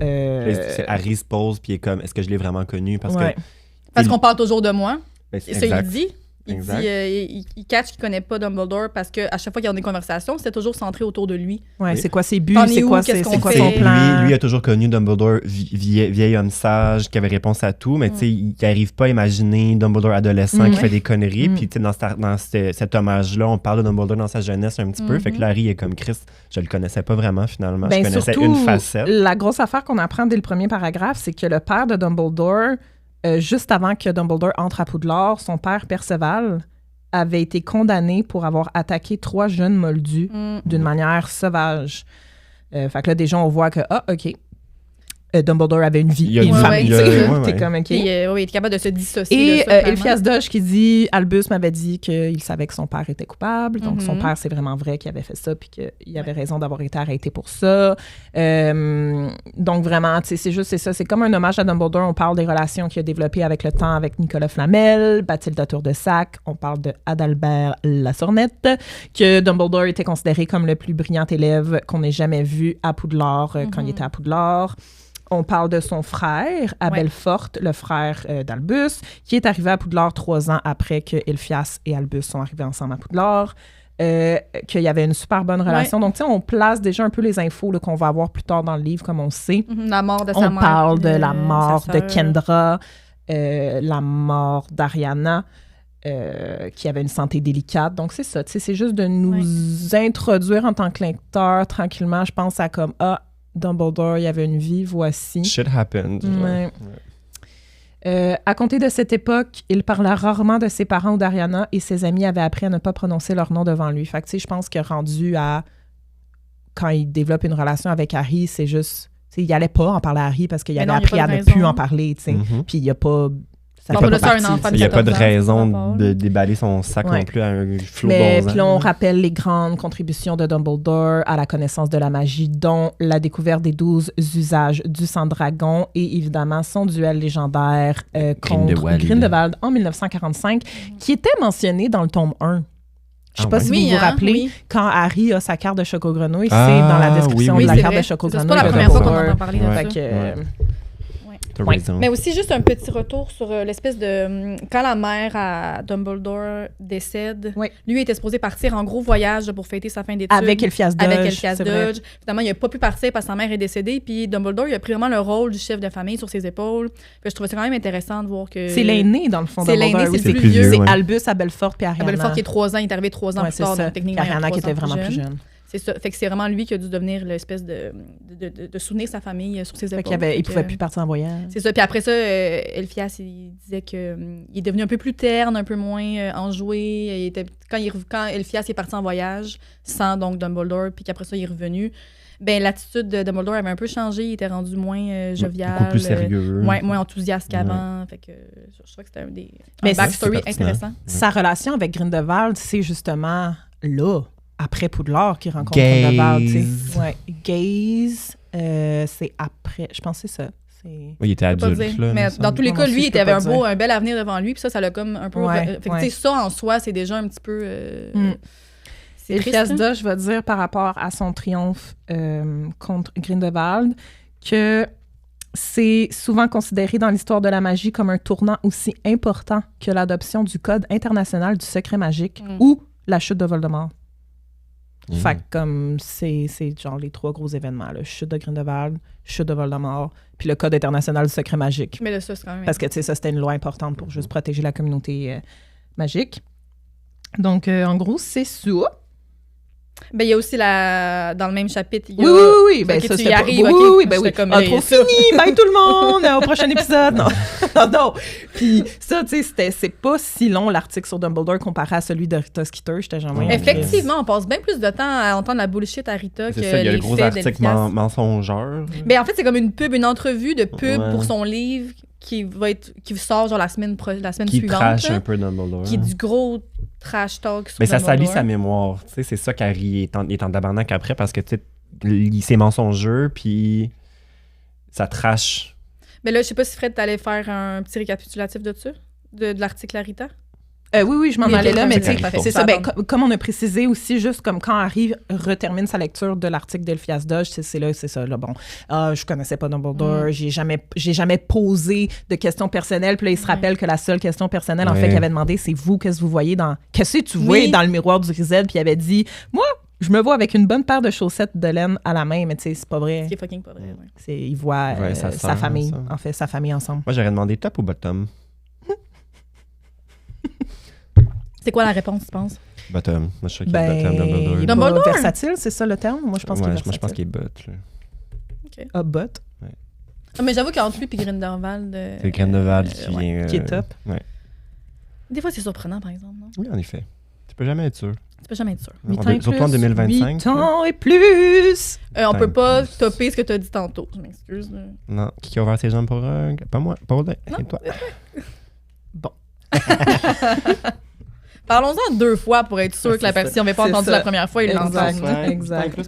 Harry se pose, puis il est comme, est-ce que je l'ai vraiment connu? Parce qu'on parle toujours de moi. C'est ça, il dit. Il catch qu'il connaît pas Dumbledore parce qu'à chaque fois qu'ils ont des conversations, c'est toujours centré autour de lui. Ouais, c'est quoi ses buts, c'est quoi son plan. Lui a toujours connu Dumbledore vieil homme sage qui avait réponse à tout, mais tu sais, il n'arrive pas à imaginer Dumbledore adolescent qui fait des conneries. Puis tu sais, dans cet hommage-là, on parle de Dumbledore dans sa jeunesse un petit peu. Fait que Harry est comme Chris, je le connaissais pas vraiment finalement. Je connaissais surtout, une facette. La grosse affaire qu'on apprend dès le premier paragraphe, c'est que le père de Dumbledore, juste avant que Dumbledore entre à Poudlard, son père Perceval avait été condamné pour avoir attaqué 3 jeunes moldus d'une manière sauvage. Fait que là, déjà, on voit que, OK, Dumbledore avait une vie et une famille. T'es comme, OK. Il est capable de se dissocier. Et Elphias Doge qui dit, Albus m'avait dit qu'il savait que son père était coupable. Donc, son père, c'est vraiment vrai qu'il avait fait ça puis qu'il avait raison d'avoir été arrêté pour ça. Donc, vraiment, c'est ça. C'est comme un hommage à Dumbledore. On parle des relations qu'il a développées avec le temps avec Nicolas Flamel, Bathilda Tour-de-Sac. On parle de Adalbert Lasornette, que Dumbledore était considéré comme le plus brillant élève qu'on ait jamais vu à Poudlard quand il était à Poudlard. On parle de son frère, Abelfort, le frère d'Albus, qui est arrivé à Poudlard 3 ans après que Elphias et Albus sont arrivés ensemble à Poudlard, qu'il y avait une super bonne relation. Donc, tu sais, on place déjà un peu les infos là, qu'on va avoir plus tard dans le livre, comme on sait. La mort de sa mère. On parle de la mort de Kendra, la mort d'Ariana, qui avait une santé délicate. Donc, c'est ça. Tu sais, c'est juste de nous introduire en tant que lecteur tranquillement. Je pense à comme, Dumbledore, il y avait une vie, voici. Shit happened. À compter de cette époque, il parla rarement de ses parents ou d'Ariana et ses amis avaient appris à ne pas prononcer leur nom devant lui. Fait que, tu sais, je pense que rendu à... Quand il développe une relation avec Harry, c'est juste... Tu sais, il allait pas en parler à Harry parce qu'il avait appris à ne plus en parler, tu sais. Puis il y a pas... Il n'y a pas de raison de déballer son sac non plus à un flot d'11 ans. Puis là, on rappelle les grandes contributions de Dumbledore à la connaissance de la magie, dont la découverte des 12 usages du sang dragon et évidemment son duel légendaire contre Grindelwald en 1945, qui était mentionné dans le tome 1. Je sais pas si vous vous rappelez, quand Harry a sa carte de Choco-Grenouille, c'est dans la description de la carte de Choco-Grenouille. C'est pas la première fois qu'on entend parler de ça. Mais aussi, juste un petit retour sur l'espèce de... Quand la mère à Dumbledore décède, lui était supposé partir en gros voyage pour fêter sa fin d'études. Avec Elphias Doge. Finalement, il n'a pas pu partir parce que sa mère est décédée. Puis Dumbledore, il a pris vraiment le rôle du chef de famille sur ses épaules. Puis je trouvais ça quand même intéressant de voir que... C'est l'aîné, dans le fond. C'est l'aîné, c'est le plus vieux. C'est Albus, Abelfort puis Ariana. Abelfort qui est 3 ans, il est arrivé 3 ans plus tard. Donc techniquement, Ariana qui était vraiment plus jeune. C'est ça. Fait que c'est vraiment lui qui a dû devenir l'espèce de soutenir sa famille sur ses épaules. Il pouvait plus partir en voyage. C'est ça. Puis après ça, Elphias, il disait qu'il est devenu un peu plus terne, un peu moins enjoué. Quand Elphias est parti en voyage, sans donc Dumbledore, puis qu'après ça, il est revenu, ben l'attitude de Dumbledore avait un peu changé. Il était rendu moins jovial. Beaucoup plus sérieux. Moins enthousiaste qu'avant. Fait que je trouvais que c'était un backstory intéressant. Sa relation avec Grindelwald, c'est justement là. Après Poudlard qui rencontre Grindelwald. Ouais. Gaze, c'est après. Je pense que c'est ça. Oui, il était adulte. Là, mais dans tous les cas, lui, il avait un bel avenir devant lui. Puis ça l'a comme un peu. Ça, en soi, c'est déjà un petit peu. Elphias Doge va dire par rapport à son triomphe contre Grindelwald que c'est souvent considéré dans l'histoire de la magie comme un tournant aussi important que l'adoption du Code international du secret magique ou la chute de Voldemort. Fait que comme c'est genre les 3 gros événements, là. Chute de Grindelwald, chute de Voldemort, puis le Code international du secret magique. Mais là, ça, c'est quand même... Parce que, tu sais, ça, c'était une loi importante pour juste protéger la communauté magique. Donc, en gros, c'est ça. Ben, il y a aussi dans le même chapitre, il y a... Oui. Ben, ça, c'est arrive, oui. Trop fini, bye tout le monde, au prochain épisode. Non. Puis ça, tu sais, c'est pas si long l'article sur Dumbledore comparé à celui de Rita Skeeter. J'étais jamais... Effectivement, on passe bien plus de temps à entendre la bullshit à Rita que les faits d'Elphias. Il y a le gros article mensongeur. Ben, en fait, c'est comme une entrevue de pub pour son livre qui sort genre la semaine suivante. Qui trash un peu Dumbledore. Qui est du gros trash talk sur mais ça Dumbledore. salit sa mémoire. Tu sais, c'est ça qu'Harry est en tabarnak après parce que, tu sais, c'est mensongeux, puis ça trash. Mais là, je sais pas si Fred t'allais faire un petit récapitulatif de ça, de l'article à Rita. Oui, je m'en allais là, mais tu sais, c'est ça. Ben, comme on a précisé aussi, juste comme quand Harry retermine sa lecture de l'article d'Elphias Doge, c'est ça, là, bon, je connaissais pas Dumbledore, j'ai jamais posé de questions personnelles, puis là, il se rappelle que la seule question personnelle, en fait, qu'il avait demandé, c'est vous, qu'est-ce que vous voyez qu'est-ce que tu vois dans le miroir du Grisel, puis il avait dit, moi, je me vois avec une bonne paire de chaussettes de laine à la main, mais tu sais, c'est pas vrai. Ce qui est fucking pas vrai, il voit sa famille, en fait, sa famille ensemble. Moi, j'aurais demandé top ou bottom? C'est quoi la réponse, tu penses? Bottom. Moi, je suis sûr qu'il est bottom, Dumbledore. Versatile, c'est ça le terme? Moi, je pense qu'il est versatile. Moi, je pense qu'il est bot. OK. Ah, bot? Ouais. Mais j'avoue qu'entre lui et Grindelwald... c'est Grindelwald qui vient... qui est top. Ouais. Des fois, c'est surprenant, par exemple, non? Oui, en effet. Tu peux jamais être sûr. Tu peux jamais être sûr. Surtout en 2025. 8 ans et plus! On peut pas topper ce que tu as dit tantôt. Je m'excuse. Non. Qui a ouvert ses jambes pour... Pas moi. Pas Audin. C'est toi. Bon. Parlons-en 2 fois pour être sûr que la personne n'avait pas entendu la première fois, il l'entend. Exact.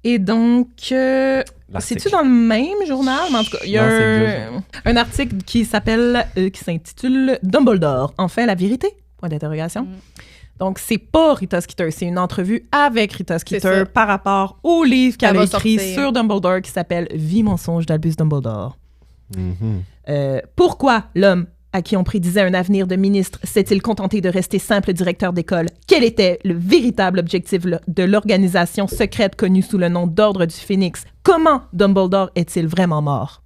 Et donc, c'est-tu dans le même journal? Mais en tout cas, il y a un article qui s'intitule « Dumbledore, enfin la vérité? » Point d'interrogation. Donc, c'est pas Rita Skeeter, c'est une entrevue avec Rita Skeeter par rapport au livre qu'elle a écrit sur Dumbledore qui s'appelle « Vie, mensonge d'Albus Dumbledore ». Pourquoi l'homme à qui on prédisait un avenir de ministre s'est-il contenté de rester simple directeur d'école? Quel était le véritable objectif de l'organisation secrète connue sous le nom d'Ordre du Phénix? Comment Dumbledore est-il vraiment mort?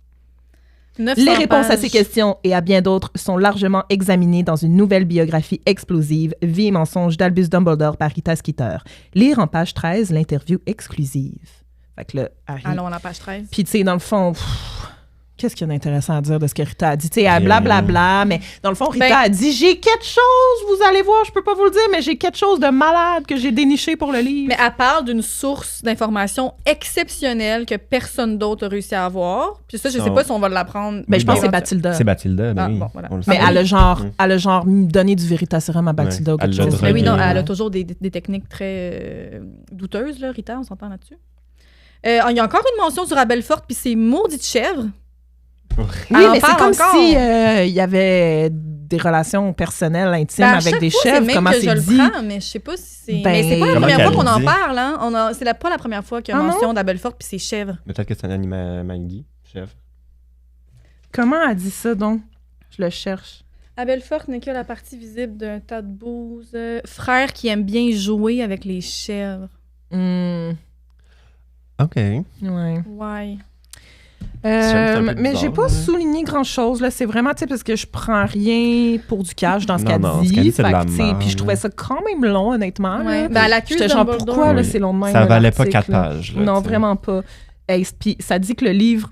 Les réponses à ces questions et à bien d'autres sont largement examinées dans une nouvelle biographie explosive, Vie et mensonges d'Albus Dumbledore par Rita Skeeter. Lire en page 13 l'interview exclusive. Fait que là, Harry... Allons à la page 13. Puis tu sais, dans le fond... Qu'est-ce qu'il y a d'intéressant à dire de ce que Rita a dit? Tu sais, elle blablabla, mais dans le fond, Rita a dit « J'ai quelque chose, vous allez voir, je peux pas vous le dire, mais j'ai quelque chose de malade que j'ai déniché pour le livre. » Mais elle parle d'une source d'information exceptionnelle que personne d'autre a réussi à avoir. Puis ça, je sais pas si on va l'apprendre. Mais je pense que c'est Bathilda. C'est Bathilda, oui. Bon, voilà. Mais elle a genre donné du Veritaserum à Bathilda ou quelque chose. Mais oui, non, elle a toujours des techniques très douteuses, là, Rita, on s'entend là-dessus. Il y a encore une mention sur Abelfort puis ses maudites chèvres. Oui, mais c'est comme si il y avait des relations personnelles intimes avec des chèvres. Comment c'est dit? Prends, mais je sais pas si c'est... mais c'est pas la première fois qu'on en parle. Hein? C'est pas la première fois qu'il y a mention d'Abelfort puis ses chèvres. Peut-être que c'est un animal Maggie, chèvre. Comment elle dit ça, donc? Je le cherche. Abelfort n'est que la partie visible d'un tas de bouse. Frère qui aime bien jouer avec les chèvres. OK. Ouais. Mais j'ai pas souligné grand-chose. Là. C'est vraiment, tu sais, parce que je prends rien pour du cash dans ce qu'elle dit. Puis je trouvais ça quand même long, honnêtement. Ouais. Ben, elle accuse J'étais genre, pourquoi là, c'est long de même? Ça valait pas 4 pages. Là, non, vraiment pas. Puis ça dit que le livre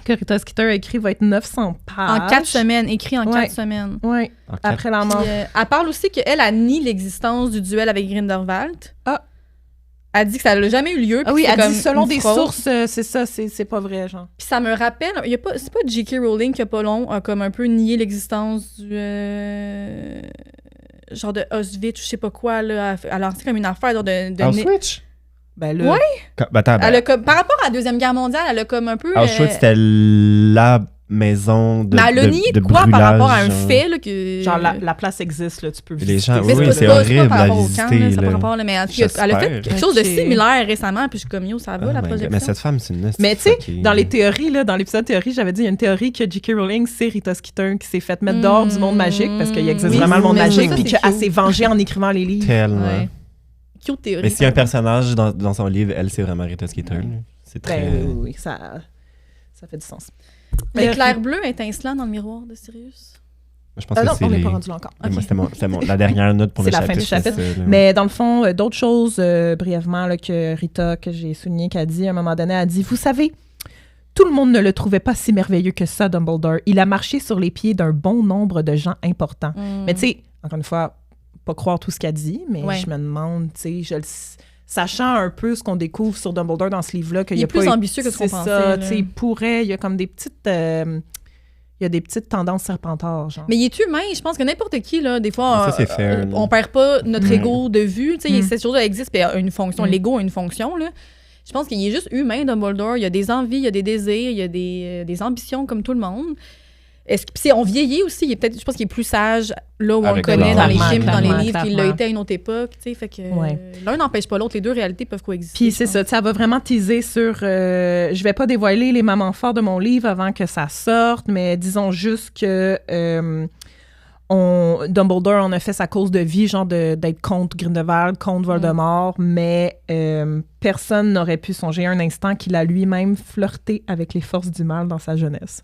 que Rita Skeeter a écrit va être 900 pages. En 4 semaines, écrit en 4 semaines. Oui, après la mort. Elle parle aussi qu'elle a nié l'existence du duel avec Grindelwald. Ah! Elle dit que ça n'a jamais eu lieu. Ah oui, elle dit selon des sources, c'est ça, c'est pas vrai, genre. Puis ça me rappelle, c'est pas J.K. Rowling qui a pas long a comme un peu nié l'existence du genre de Auschwitz ou je sais pas quoi là. Elle a lancé comme une affaire de Auschwitz? Ben là. Ouais. Elle a comme, par rapport à la Deuxième Guerre mondiale, elle a comme un peu. Auschwitz, c'était la maison de elle a nié de quoi brûlage, par rapport à un fait là, que. Genre la place existe là, tu peux visiter. Les gens, oui, c'est horrible à visiter. Par rapport, là, mais elle a fait quelque chose de similaire récemment, puis je suis comme yo, ça va la projection. Mais cette femme, c'est une. Mais tu sais, dans les théories là, dans l'épisode théorie, j'avais dit il y a une théorie que J.K. Rowling, c'est Rita Skeeter qui s'est faite mettre dehors du monde magique parce qu'il existe vraiment le monde magique, puis qu'elle s'est vengée en écrivant les livres. Tellement. Cute théorie. Mais s'il y a un personnage dans son livre, elle, c'est vraiment Rita Skeeter. C'est très. Oui, ça fait du sens. L'éclair bleu intincelant dans le miroir de Sirius. Je pense que non, on n'est pas rendu là encore. Okay. C'était la dernière note pour le chapitre. C'est la fin du chapitre. Mais dans le fond, d'autres choses, brièvement, là, que Rita, que j'ai souligné, qu'a dit, à un moment donné, a dit, vous savez, tout le monde ne le trouvait pas si merveilleux que ça, Dumbledore. Il a marché sur les pieds d'un bon nombre de gens importants. Mais tu sais, encore une fois, pas croire tout ce qu'elle dit, mais je me demande, tu sais, sachant un peu ce qu'on découvre sur Dumbledore dans ce livre-là, qu'il est plus ambitieux que ce qu'on pensait. Il y a comme des petites... il y a des petites tendances serpentards, genre. Mais il est humain. Je pense que n'importe qui, là, des fois, fair, on perd pas notre ego de vue. Tu sais, cette chose-là existe, puis il y a une fonction. L'ego a une fonction, là. Je pense qu'il est juste humain, Dumbledore. Il y a des envies, il y a des désirs, il y a des ambitions comme tout le monde. On vieillit aussi. Je pense qu'il est plus sage là où on le connaît dans les films, dans les livres, qu'il l'a été à une autre époque. Fait que l'un n'empêche pas l'autre. Les deux réalités peuvent coexister. Puis c'est ça. Ça va vraiment teaser sur... je vais pas dévoiler les moments forts de mon livre avant que ça sorte, mais disons juste que Dumbledore en a fait sa cause de vie, genre d'être contre Grindelwald, contre Voldemort, mais personne n'aurait pu songer un instant qu'il a lui-même flirté avec les forces du mal dans sa jeunesse.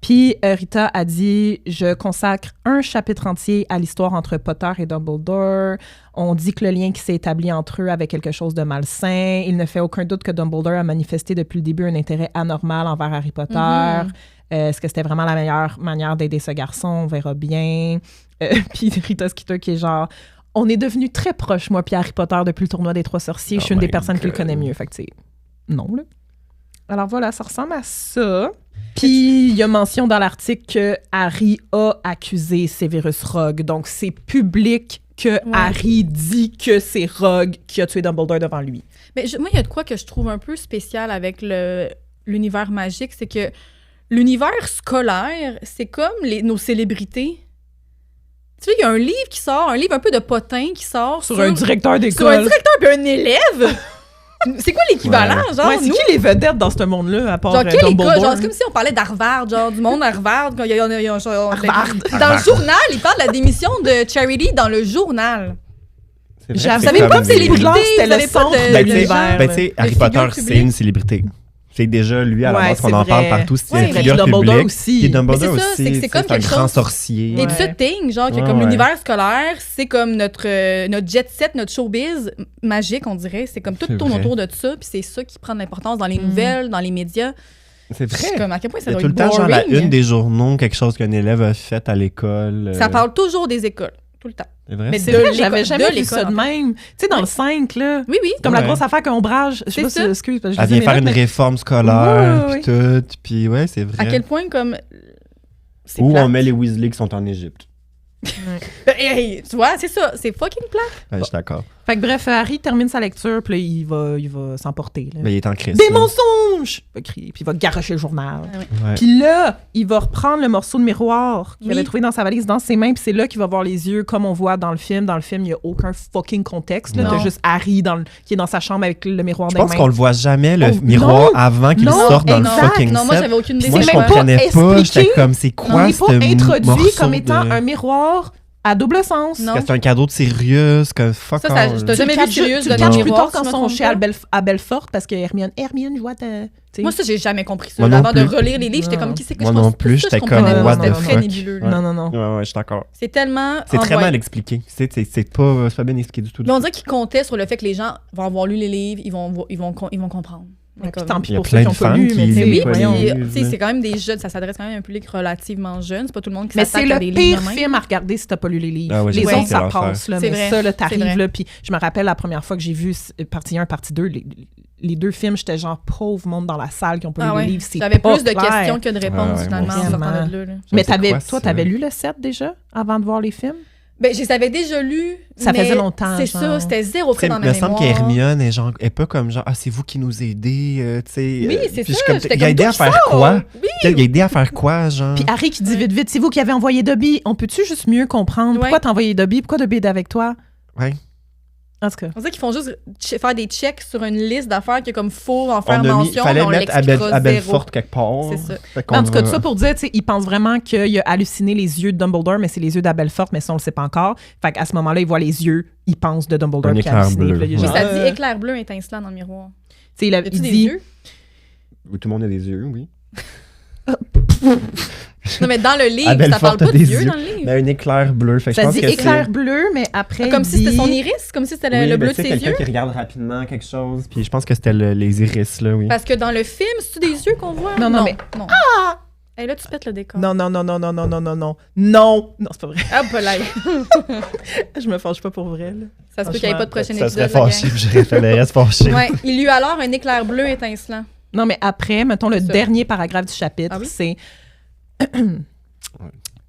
Puis Rita a dit « Je consacre un chapitre entier à l'histoire entre Potter et Dumbledore. On dit que le lien qui s'est établi entre eux avait quelque chose de malsain. Il ne fait aucun doute que Dumbledore a manifesté depuis le début un intérêt anormal envers Harry Potter. Est-ce que c'était vraiment la meilleure manière d'aider ce garçon? On verra bien. » Puis Rita Skeeter qui est genre « On est devenus très proches, moi puis Harry Potter, depuis le tournoi des Trois Sorciers. Je suis une des personnes qui le connaît mieux. » Fait que c'est non, là. Alors voilà, ça ressemble à ça. Puis, il y a mention dans l'article que Harry a accusé Severus Rogue. Donc, c'est public que Harry dit que c'est Rogue qui a tué Dumbledore devant lui. Mais moi, il y a de quoi que je trouve un peu spécial avec l'univers magique, c'est que l'univers scolaire, c'est comme nos célébrités. Tu sais, il y a un livre qui sort, un livre un peu de potin qui sort sur un directeur d'école. Sur un directeur puis un élève. C'est quoi l'équivalent, genre? C'est qui les vedettes dans ce monde-là, à part genre, Dumbledore? Genre, c'est comme si on parlait d'Harvard, genre, du monde Harvard. Harvard. Dans le journal, il parle de la démission de Charity dans le journal. Vous savez pas que célébrité, c'était le centre de l'univers. Ben, tu sais, Harry Potter, c'est une célébrité. C'est déjà, lui, à la base, qu'on en parle partout, c'est une figure publique. Aussi. Et Dumbledore aussi, c'est comme un grand sorcier. Et ce thing, genre, que comme l'univers scolaire, c'est comme notre jet set, notre showbiz magique, on dirait. C'est comme tout tourne autour de ça, puis c'est ça qui prend de l'importance dans les nouvelles, dans les médias. C'est vrai. Comme, à quel point ça il y a doit tout le temps, genre, la une des journaux, quelque chose qu'un élève a fait à l'école. Ça parle toujours des écoles. Tout le temps. C'est vrai. Mais c'est vrai, j'avais jamais vu ça de même. Tu sais, dans le 5, là. Oui. Comme la grosse affaire qu'Ombrage. Je sais pas si excuse. Elle vient faire une réforme scolaire, puis tout. Puis ouais, c'est vrai. À quel point, comme. Où on met les Weasley qui sont en Égypte. Hey, tu vois, c'est ça. C'est fucking plate. Ouais, je suis d'accord. Fait que bref, Harry termine sa lecture, puis là, il va s'emporter. Mais il est en crise. Des mensonges! Il va crier, puis il va garocher le journal. Puis là, il va reprendre le morceau de miroir qu'il avait trouvé dans sa valise dans ses mains, puis c'est là qu'il va voir les yeux, comme on voit dans le film. Dans le film, il n'y a aucun fucking contexte. T'as juste Harry qui est dans sa chambre avec le miroir dans les mains. Je pense qu'on le voit jamais, le miroir, avant qu'il sorte dans le fucking set. Non, moi, j'avais aucune idée. Moi, je comprenais pas. J'étais comme, c'est quoi ce morceau? Il n'est pas introduit comme étant un miroir À double sens. Non. C'est un cadeau de Sirius, que fuck Ça, all. je t'ai jamais vu Sirius Tu donner le un catches plus miroir, tard quand si je ils me sont trompe chez pas. à Belfort parce que Hermione, je vois ta... Moi, ça, j'ai jamais compris ça. Moi non Avant de plus. relire les livres, j'étais comme, qui c'est que je Moi non pense plus, ça, j'étais je comprenais comme, pas, what the c'était très fuck. nébuleux. là. Non. Ouais, je suis d'accord. C'est tellement... C'est très ouais. mal expliqué. C'est pas bien expliqué du tout. Mais on dirait qu'ils comptaient sur le fait que les gens vont avoir lu les livres, ils vont comprendre. Ouais, puis Comme- tant pis Il y a pour plein ceux qui de ont pas fans lu, qui mais tu sais, lisent Oui, pas puis, les tu sais, livres. c'est quand même des jeunes, ça s'adresse quand même à un public relativement jeune. C'est pas tout le monde qui Mais c'est s'attaque à le des livres pire de même. film à regarder si t'as pas lu les livres. Ah ouais, les je sais, autres, c'est ça l'enfer. passe, là, C'est mais vrai, ça, là, c'est t'arrives, vrai. là, puis je me rappelle la première fois que j'ai vu partie 1, partie 2, les deux films, j'étais genre pauvre monde dans la salle qui ont pas lu Ah ouais. les livres, c'est J'avais pas plus de clair. questions que de réponses, Ouais, finalement, moi en aussi. sortant de là. Mais C'est quoi, ça? t'avais lu le 7 déjà, avant de voir les films? Ben, je les avais déjà lus. Ça mais faisait longtemps, C'est genre. ça, c'était zéro Tu frais sais, dans il ma me semble mémoire. qu'Hermione est pas comme genre, c'est vous qui nous aidez, tu sais. Oui, c'est puis je ça, suis comme, j'étais il a comme, aidé d'où à il faire sort? quoi? Oui. Il a aidé à faire quoi, genre? Puis Harry qui dit vite, c'est vous qui avez envoyé Dobby. On peut-tu juste mieux comprendre? Pourquoi t'as envoyé Dobby? Pourquoi Dobby est avec toi? Ouais. En tout cas. On dirait qu'ils font juste faire des checks sur une liste d'affaires que comme faut en faire On a mis, mention, mais fallait on mettre l'expliquera à zéro. Belfort quelque part. C'est ça. Fait qu'on En tout cas, va- tout ça pour dire, tu sais, il pense vraiment qu'il a halluciné les yeux de Dumbledore, mais c'est les yeux d'Abelfort, mais ça, on le sait pas encore. Fait qu'à ce moment-là, il voit les yeux, il pense de Dumbledore. Un puis il a éclair halluciné. bleu. Puis là, il est Oui, genre, ça dit éclair bleu étincelant dans le miroir. Tu sais, Y a-tu il des dit... yeux? Oui, tout le monde a des yeux, oui. Non, mais dans le livre, À ça Belfort, parle t'as pas de des yeux yeux. dans le livre. Mais un éclair bleu. Fait que je Ça pense dit que éclair c'est... bleu, mais après, Comme il si c'était dit- son iris, comme si c'était Oui, le mais bleu tu de sais, ses quelqu'un yeux. qui regarde rapidement quelque chose. Puis je pense que c'était les iris, là, oui. Parce que dans le film, c'est-tu des yeux qu'on voit? Non, mais... Non. Et là, tu pètes le décor. Non, c'est pas vrai. Ah, pas là. Je me fâche pas pour vrai, là. Ça se peut qu'il n'y ait pas de prochain Ça épisode. serait la fâché, gang. je référerais fâché. Ouais, il eut alors un éclair bleu étincelant. Non, mais après, mettons le C'est ça. dernier paragraphe du chapitre, Ah oui? c'est...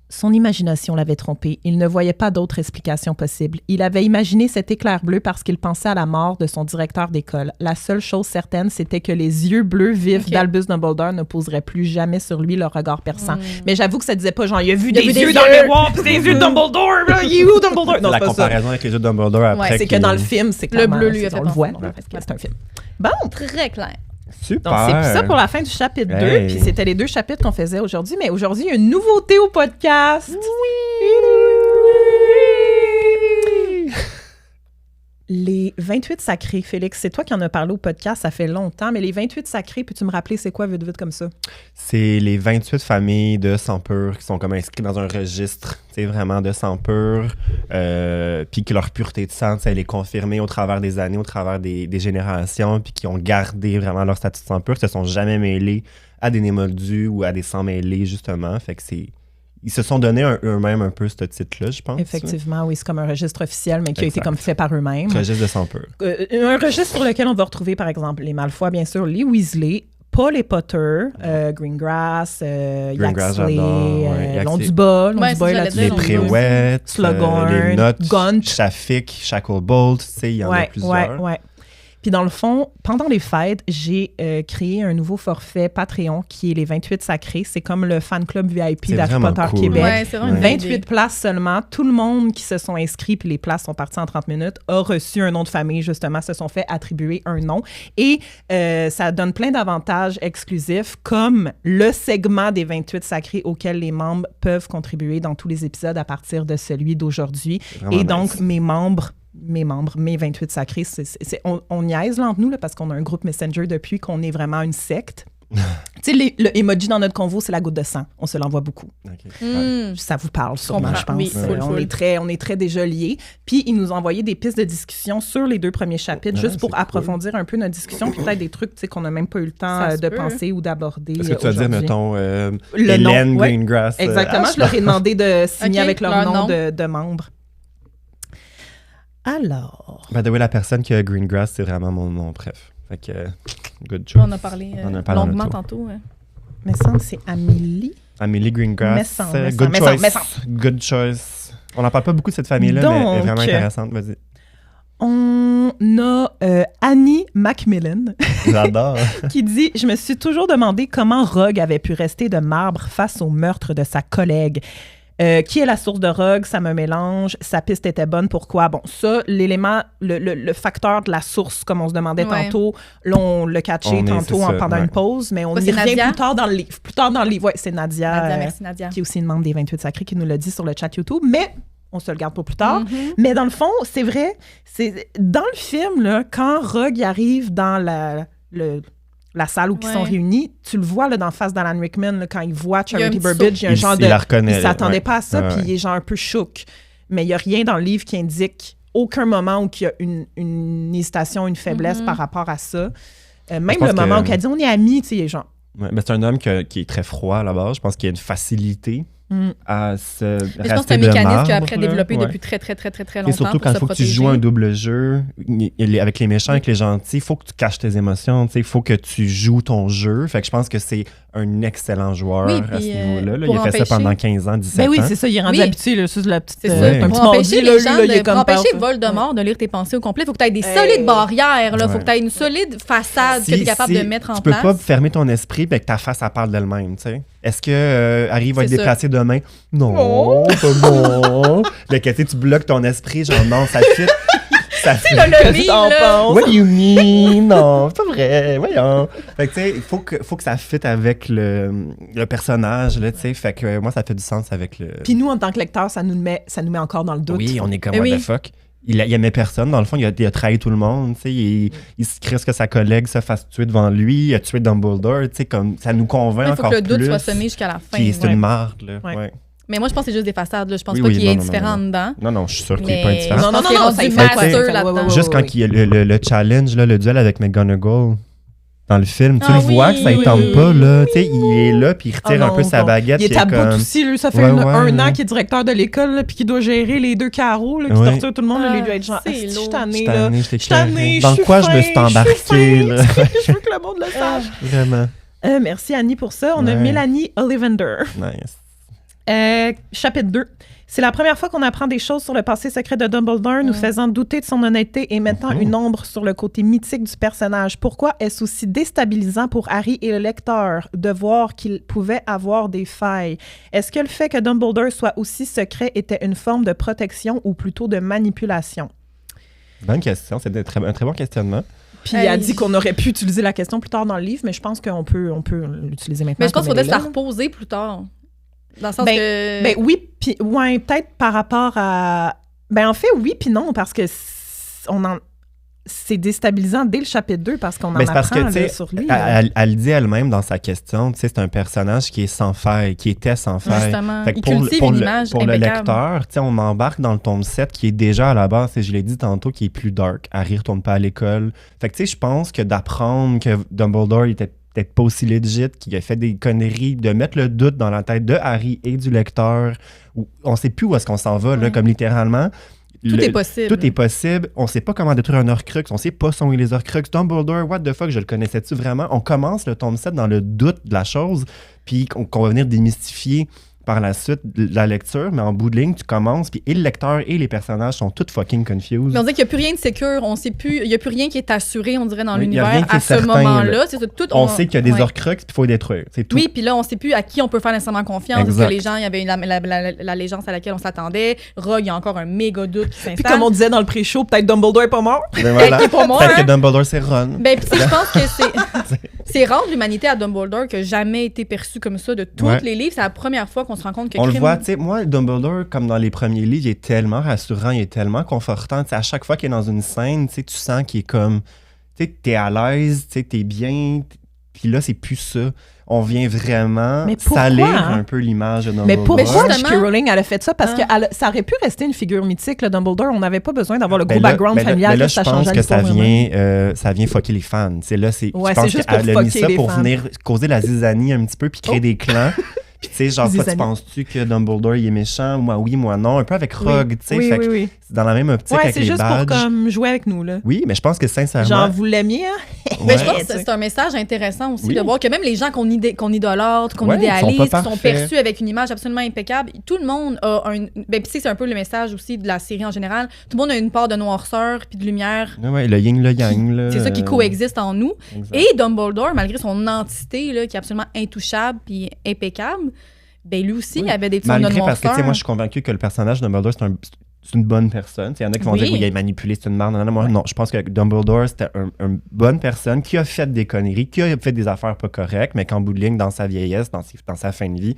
Son imagination l'avait trompé. Il ne voyait pas d'autre explication possible. Il avait imaginé cet éclair bleu parce qu'il pensait à la mort de son directeur d'école. La seule chose certaine, c'était que les yeux bleus vifs Ok. d'Albus Dumbledore ne poseraient plus jamais sur lui leur regard perçant. Mais j'avoue que ça disait pas genre, il a vu Il a des vu des yeux dans yeux. le miroir, puis des yeux de Dumbledore, là, il est où Dumbledore? Non, la c'est pas ça. comparaison avec les yeux de Dumbledore après. Ouais, C'est que dans le film, c'est clairement... bleu, lui, a on fait le voit, penser. là, parce que c'est un film. Bon, Très clair. Super. donc, c'est ça pour la fin du chapitre 2. Hey. Puis c'était les 2 chapitres qu'on faisait aujourd'hui. Mais aujourd'hui, il y a une nouveauté au podcast. Oui! Les 28 sacrés, Félix, c'est toi qui en as parlé au podcast, ça fait longtemps, mais les 28 sacrés, peux-tu me rappeler c'est quoi vite comme ça? C'est les 28 familles de sang pur qui sont comme inscrites dans un registre, tu sais, vraiment de sang pur, puis que leur pureté de sang, tu sais, elle est confirmée au travers des années, au travers des générations, puis qui ont gardé vraiment leur statut de sang pur, qui se sont jamais mêlés à des némoldus ou à des sangs mêlés, justement. Fait que c'est... Ils se sont donné eux-mêmes un peu ce titre-là, je pense. Effectivement, oui, c'est comme un registre officiel, mais qui a été Exact. comme fait par eux-mêmes. Registre de sang pur. Un registre sur lequel on va retrouver, par exemple, les Malfoy, bien sûr, les Weasley, pas les Potter, Greengrass, Greengrass, Yaxley, j'adore, ouais, Londuba, Ouais, c'est ça, là-dessus. Les Londuba. Préouettes, Slughorn, les Notes, Gaunt. Shafik, Shacklebolt, tu sais, il y en a plusieurs. Ouais. Puis dans le fond, pendant les fêtes, j'ai créé un nouveau forfait Patreon qui est les 28 sacrés. C'est comme le fan club VIP C'est d'Harry vraiment Potter cool. Québec. Ouais, c'est vraiment une 28 idée. places seulement. Tout le monde qui se sont inscrits, puis les places sont parties en 30 minutes, a reçu un nom de famille, justement, se sont fait attribuer un nom. Et ça donne plein d'avantages exclusifs, comme le segment des 28 sacrés auquel les membres peuvent contribuer dans tous les épisodes à partir de celui d'aujourd'hui. Vraiment Et donc, nice. mes 28 sacrés, on niaise là, entre nous, là, parce qu'on a un groupe Messenger depuis qu'on est vraiment une secte. Tu sais, le emoji dans notre convo, c'est la goutte de sang. On se l'envoie beaucoup. Ok. Ça vous parle sûrement, comprends. je pense. Oui, full, on full. est très déjà liés. Puis, ils nous ont envoyé des pistes de discussion sur les 2 premiers chapitres, Ouais, juste pour c'est cool. approfondir un peu notre discussion, puis peut-être des trucs tu sais, qu'on n'a même pas eu le temps Ça se de peut, penser ou d'aborder. Est-ce que tu vas dire, aujourd'hui. mettons, Le Hélène nom, ouais. Greengrass? Exactement, je leur ai demandé de signer Ok, avec leur leur nom nom. de membre. Alors... By the way, la personne qui a Greengrass, c'est vraiment mon nom, bref. Fait que, good job. On a parlé On en a parlé en longuement auto. tantôt. Me semble que c'est Amélie. Amélie Greengrass, Me semble, good me choice. semble. Good choice. On n'en parle pas beaucoup de cette famille-là, mais elle est Donc, vraiment intéressante. Vas-y. On a Annie Macmillan J'adore. qui dit « Je me suis toujours demandé comment Rogue avait pu rester de marbre face au meurtre de sa collègue. Qui est la source de Rogue? Ça me mélange. Sa piste était bonne. Pourquoi? » Bon, ça, l'élément, le facteur de la source, comme on se demandait Ouais. tantôt, là, on l'a catché tantôt c'est ça, pendant ouais. une pause, mais on Ouais, y c'est revient Nadia? plus tard dans le livre. Plus tard dans le livre, ouais, c'est Nadia, Nadia, merci Nadia. qui est aussi une membre des 28 sacrés, qui nous l'a dit sur le chat YouTube. Mais on se le garde pour plus tard. Mais dans le fond, c'est vrai, c'est dans le film, là, quand Rogue arrive dans la salle où ils sont réunis, tu le vois là, d'en face d'Alan Rickman, là, quand il voit Charity Burbidge, il y a un genre de... Il la reconnaît. Il s'attendait pas à ça, puis il est genre un peu chouk. Mais il n'y a rien dans le livre qui indique aucun moment où il y a une hésitation, une faiblesse par rapport à ça. Même le moment où elle dit « on est amis », tu sais, genre... Ouais, mais c'est un homme qui est très froid à la base. Je pense qu'il y a une facilité à se rester de marbre. Je pense que c'est un mécanisme qu'il a après développé depuis très, très, très, très, très longtemps. Et surtout quand il faut que tu joues un double jeu, avec les méchants, avec les gentils, il faut que tu caches tes émotions, il faut que tu joues ton jeu. Fait que je pense que c'est un excellent joueur à ce niveau-là. Là. Il a fait ça pendant 15 ans, 17 ans. Oui, c'est ça, il est rendu habitué. Là, c'est la petite, c'est ça. Pour empêcher les gens, pour empêcher Voldemort de lire tes pensées au complet, il faut que tu aies des solides barrières. Il faut que tu aies une solide façade que tu es capable de mettre en place. Tu peux pas fermer ton esprit et que ta face, elle parle d'elle-même. Est-ce que Harry va être déplacé demain? Non, pas bon. Mais que tu bloques ton esprit, genre non, ça fit. C'est le mime, là. What do you mean? Non, c'est pas vrai. Voyons. Fait que, tu sais, il faut que ça fit avec le personnage, là, tu sais. Fait que moi, ça fait du sens avec le... Puis nous, en tant que lecteurs, ça nous met encore dans le doute. Oui, on est comme, what the fuck? Il aimait personne. Dans le fond, il a trahi tout le monde. Il se crisse que sa collègue se fasse tuer devant lui. Il a tué Dumbledore. Comme, ça nous convainc encore plus. Il faut que le doute soit semé jusqu'à la fin. C'est une marde. Là. Ouais. Mais moi, je pense que c'est juste des façades. Là. Je pense pas qu'il est indifférent dedans. Non, je suis sûr qu'il n'est pas indifférent. Non, ça est master là-dedans. Juste quand il y a le challenge, là, le duel avec McGonagall dans le film, tu le vois que ça ne tente pas. Là. Il est là, puis il retire un peu sa baguette. Il est à bout aussi. Lui, ça fait un an qu'il est directeur de l'école, puis qu'il doit gérer les 2 carreaux, qui torturent tout le monde. Lui doit être genre, je suis tanné. Dans quoi je me suis embarquée? Je veux que le monde le sache. Vraiment. Merci, Annie, pour ça. On a Mélanie Ollivander. Nice. Chapitre 2. C'est la première fois qu'on apprend des choses sur le passé secret de Dumbledore, nous faisant douter de son honnêteté et mettant une ombre sur le côté mythique du personnage. Pourquoi est-ce aussi déstabilisant pour Harry et le lecteur de voir qu'il pouvait avoir des failles? Est-ce que le fait que Dumbledore soit aussi secret était une forme de protection ou plutôt de manipulation? Bonne question. C'est un très bon questionnement. Puis il a dit qu'on aurait pu utiliser la question plus tard dans le livre, mais je pense qu'on peut l'utiliser maintenant. Mais je pense qu'il faudrait se la reposer plus tard. Dans le sens que... Ben oui, puis ouais, peut-être par rapport à... Ben en fait, oui puis non, parce que c'est déstabilisant dès le chapitre 2 parce qu'on en apprend sur lui. Elle le dit elle-même dans sa question, c'est un personnage qui est sans faille, qui était sans faille. Justement, fait que il cultive une image pour le lecteur, on embarque dans le tome 7 qui est déjà à la base, je l'ai dit tantôt, qui est plus dark. Harry retourne pas à l'école. Fait que je pense que d'apprendre que Dumbledore était peut-être pas aussi legit, qu'il a fait des conneries, de mettre le doute dans la tête de Harry et du lecteur. On sait plus où est-ce qu'on s'en va, là, comme littéralement. Tout est possible. Tout est possible. On sait pas comment détruire un Horcrux. On sait pas sont les Horcrux. Dumbledore, what the fuck, je le connaissais-tu vraiment? On commence le tome 7 dans le doute de la chose, puis qu'on va venir démystifier par la suite la lecture, mais en bout de ligne, tu commences, puis et le lecteur et les personnages sont tous fucking confused. Mais on dirait qu'il n'y a plus rien de sécure, on sait plus, il n'y a plus rien qui est assuré, on dirait, dans l'univers à ce moment-là. C'est tout, on sait qu'il y a des Horcruxes, puis il faut les détruire, c'est tout. Oui, puis là, on ne sait plus à qui on peut faire nécessairement confiance, parce que les gens, il y avait l'allégeance à laquelle on s'attendait. Rogue, il y a encore un méga doute qui s'installe. Puis comme on disait dans le pré-show, peut-être Dumbledore est pas mort. Ben voilà. Peut-être que Dumbledore, c'est Ron. Ben, puis je pense que c'est rare de l'humanité à Dumbledore qui n'a jamais été perçu comme ça de tous les livres. C'est la première fois qu'on se rend compte que on le voit, tu sais, moi, Dumbledore, comme dans les premiers livres, il est tellement rassurant, il est tellement confortant. Tu sais, à chaque fois qu'il est dans une scène, tu sais, tu sens qu'il est comme, tu sais, t'es à l'aise, tu sais, t'es bien. Puis là, c'est plus ça. On vient vraiment salir un peu l'image de Dumbledore. Mais pourquoi J.K. Rowling, elle a fait ça? Parce que ça aurait pu rester une figure mythique, le Dumbledore. On n'avait pas besoin d'avoir le gros background familial. Mais là, je pense que ça vient fucker les fans. C'est là, je pense qu'elle a mis ça pour venir causer la zizanie un petit peu puis créer des clans. Puis tu sais, genre, toi, tu penses-tu que Dumbledore, il est méchant? Moi, oui, moi, non. Un peu avec Rogue, tu sais. Oui. C'est dans la même optique avec les badges. c'est juste pour comme, jouer avec nous, là. Oui, mais je pense que sincèrement... Genre, vous l'aimiez, hein? Mais je pense que c'est un message intéressant aussi de voir que même les gens qu'on idolâtre, qu'on idéalise, qui sont perçus avec une image absolument impeccable, tout le monde a un... Ben, puis c'est un peu le message aussi de la série en général. Tout le monde a une part de noirceur puis de lumière. Oui, le yin, le yang, là. C'est ça qui coexiste en nous. Exact. Et Dumbledore, malgré son entité, là, qui est absolument intouchable puis impeccable, ben lui aussi, il avait des petits malgré, parce que, tu sais, moi, je suis convaincue que le personnage de Dumbledore, c'est une bonne personne. Il y en a qui vont dire qu'il est manipulé, c'est une merde. Non, je pense que Dumbledore, c'était une bonne personne qui a fait des conneries, qui a fait des affaires pas correctes, mais qu'en bout de ligne, dans sa vieillesse, dans sa fin de vie,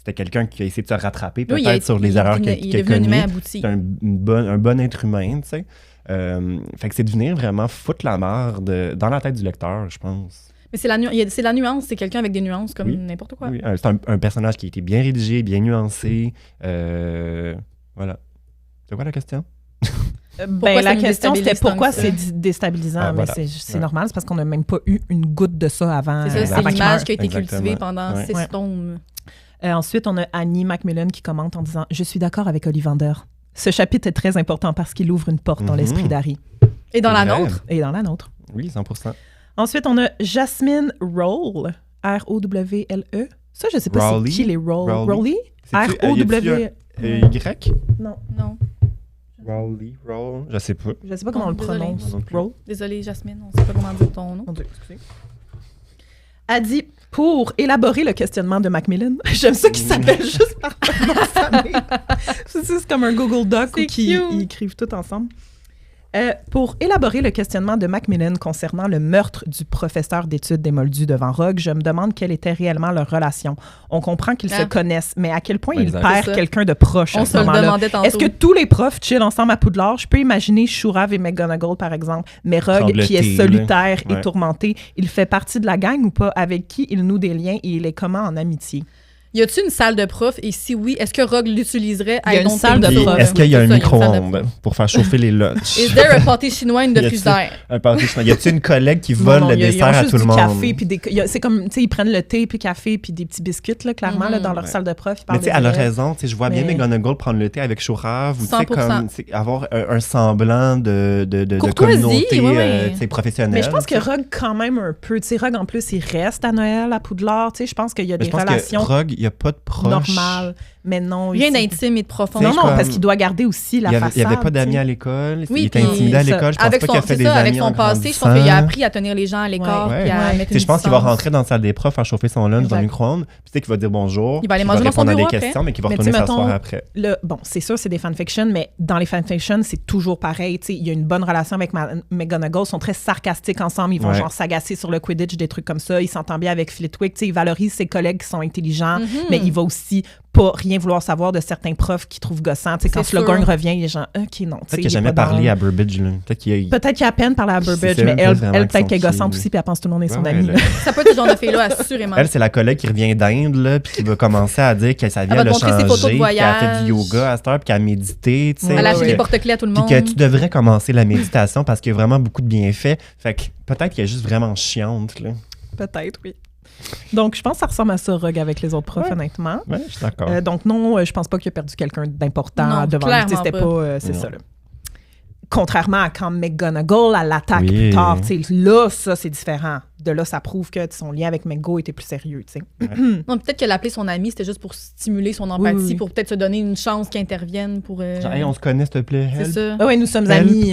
c'était quelqu'un qui a essayé de se rattraper peut-être sur les erreurs qu'il a commises. C'est un bon être humain, tu sais. Fait que c'est de venir vraiment foutre la merde dans la tête du lecteur, je pense. Mais c'est la nuance, c'est quelqu'un avec des nuances comme n'importe quoi. Oui, c'est un personnage qui a été bien rédigé, bien nuancé. Voilà. C'est quoi la question? La question, c'était pourquoi c'est déstabilisant. Mais c'est normal, c'est parce qu'on n'a même pas eu une goutte de ça avant. C'est ça, c'est l'image qui a été cultivée pendant 6 tomes. Ensuite, on a Annie Macmillan qui commente en disant « Je suis d'accord avec Ollivander. Ce chapitre est très important parce qu'il ouvre une porte dans l'esprit d'Harry. » Et dans la nôtre. Et dans la nôtre. Oui, 100%. Ensuite, on a Jasmine Rowle, R-O-W-L-E. Ça, je ne sais pas c'est qui les Rowley. R-O-W... Y? Non. Rowley, je sais pas. Je sais pas comment on le prononce. Désolée, Jasmine, on sait pas comment dire ton nom. Mon Dieu, excusez. A dit, pour élaborer le questionnement de Macmillan, j'aime ça qu'il s'appelle juste par leur nom de famille. C'est comme un Google Doc où ils écrivent tout ensemble. Pour élaborer le questionnement de Macmillan concernant le meurtre du professeur d'études des Moldus devant Rogue, je me demande quelle était réellement leur relation. On comprend qu'ils se connaissent, mais à quel point ils perdent quelqu'un de proche à ce moment-là. Est-ce que tous les profs chillent ensemble à Poudlard? Je peux imaginer Shurav et McGonagall, par exemple, mais Rogue, qui est solitaire et tourmenté, il fait partie de la gang ou pas? Avec qui il noue des liens et il est comment en amitié? Y a-t-il une salle de prof? Et si oui, est-ce que Rogue l'utiliserait? Il y a une salle de prof. Est-ce qu'il y a un micro-ondes pour faire chauffer les lunchs? Is there a pâté chinois une de plus d'air? Un pâté chinois. Y a-t-il une collègue qui vole le dessert à tout le monde? Café, puis c'est comme, tu sais, ils prennent le thé, puis café, puis des petits biscuits, là, clairement, là, dans leur salle de prof. Mais tu sais, elle a raison. Je vois bien McGonagall prendre le thé avec Shurav ou comme avoir un semblant de communauté professionnelle. Mais je pense que Rogue, quand même, un peu. Tu sais, Rogue, en plus, il reste à Noël, à Poudlard. Tu sais, je pense qu'il y a des relations. Rogue, il n'y a pas de proche. Normal, mais non. Rien d'intime et de profond. Non, parce qu'il doit garder aussi la façade. Il n'y avait pas d'amis à l'école. Il était intimidé à l'école. Je pense pas qu'il a fait des amis avec son passé, je pense qu'il a appris à tenir les gens à l'écart. Je pense qu'il va rentrer dans la salle des profs, faire chauffer son lunch dans le micro-ondes. Puis tu sais qu'il va dire bonjour. Il va aller manger dans son bureau des questions, mais qu'il va retourner s'asseoir après. Bon, c'est sûr, c'est des fanfictions, mais dans les fanfictions, c'est toujours pareil. Il y a une bonne relation avec McGonagall. Ils sont très sarcastiques ensemble. Ils vont genre s'agacer sur le Quidditch, des trucs comme ça. Il s'entend bien avec Flitwick. Il valorise ses collègues qui sont intelligents, mais il va aussi pas rien vouloir savoir de certains profs qui trouvent gossant. Quand Slughorn revient, il est genre, OK, non. Peut-être qu'il n'a jamais parlé à Burbage. Peut-être qu'il a à peine parlé à Burbage, mais elle peut-être qu'elle est gossante aussi, puis elle pense que tout le monde est son ami. Ça peut être ce genre de fille-là, assurément. Elle, c'est la collègue qui revient d'Inde, puis qui va commencer à dire que sa vie a changé, qu'elle a fait du yoga à cette heure, puis qu'elle a médité. Elle a acheté des porte-clés à tout le monde. Puis que tu devrais commencer la méditation parce qu'il y a vraiment beaucoup de bienfaits. Fait que peut-être qu'elle est juste vraiment chiante. Peut-être, oui. Donc, je pense que ça ressemble à ça, Rogue, avec les autres profs, honnêtement. Oui, je suis d'accord. Donc, non, je pense pas qu'il a perdu quelqu'un d'important devant lui. C'était pas... c'est ça, là. Contrairement à quand McGonagall, elle l'attaque plus tard. Là, ça, c'est différent. De là, ça prouve que son lien avec McGo était plus sérieux. Non, peut-être qu'elle appelait son ami, c'était juste pour stimuler son empathie, pour peut-être se donner une chance qu'il intervienne. Pour, genre, hey, on se connaît, s'il te plaît. C'est ça. Oui, nous sommes amis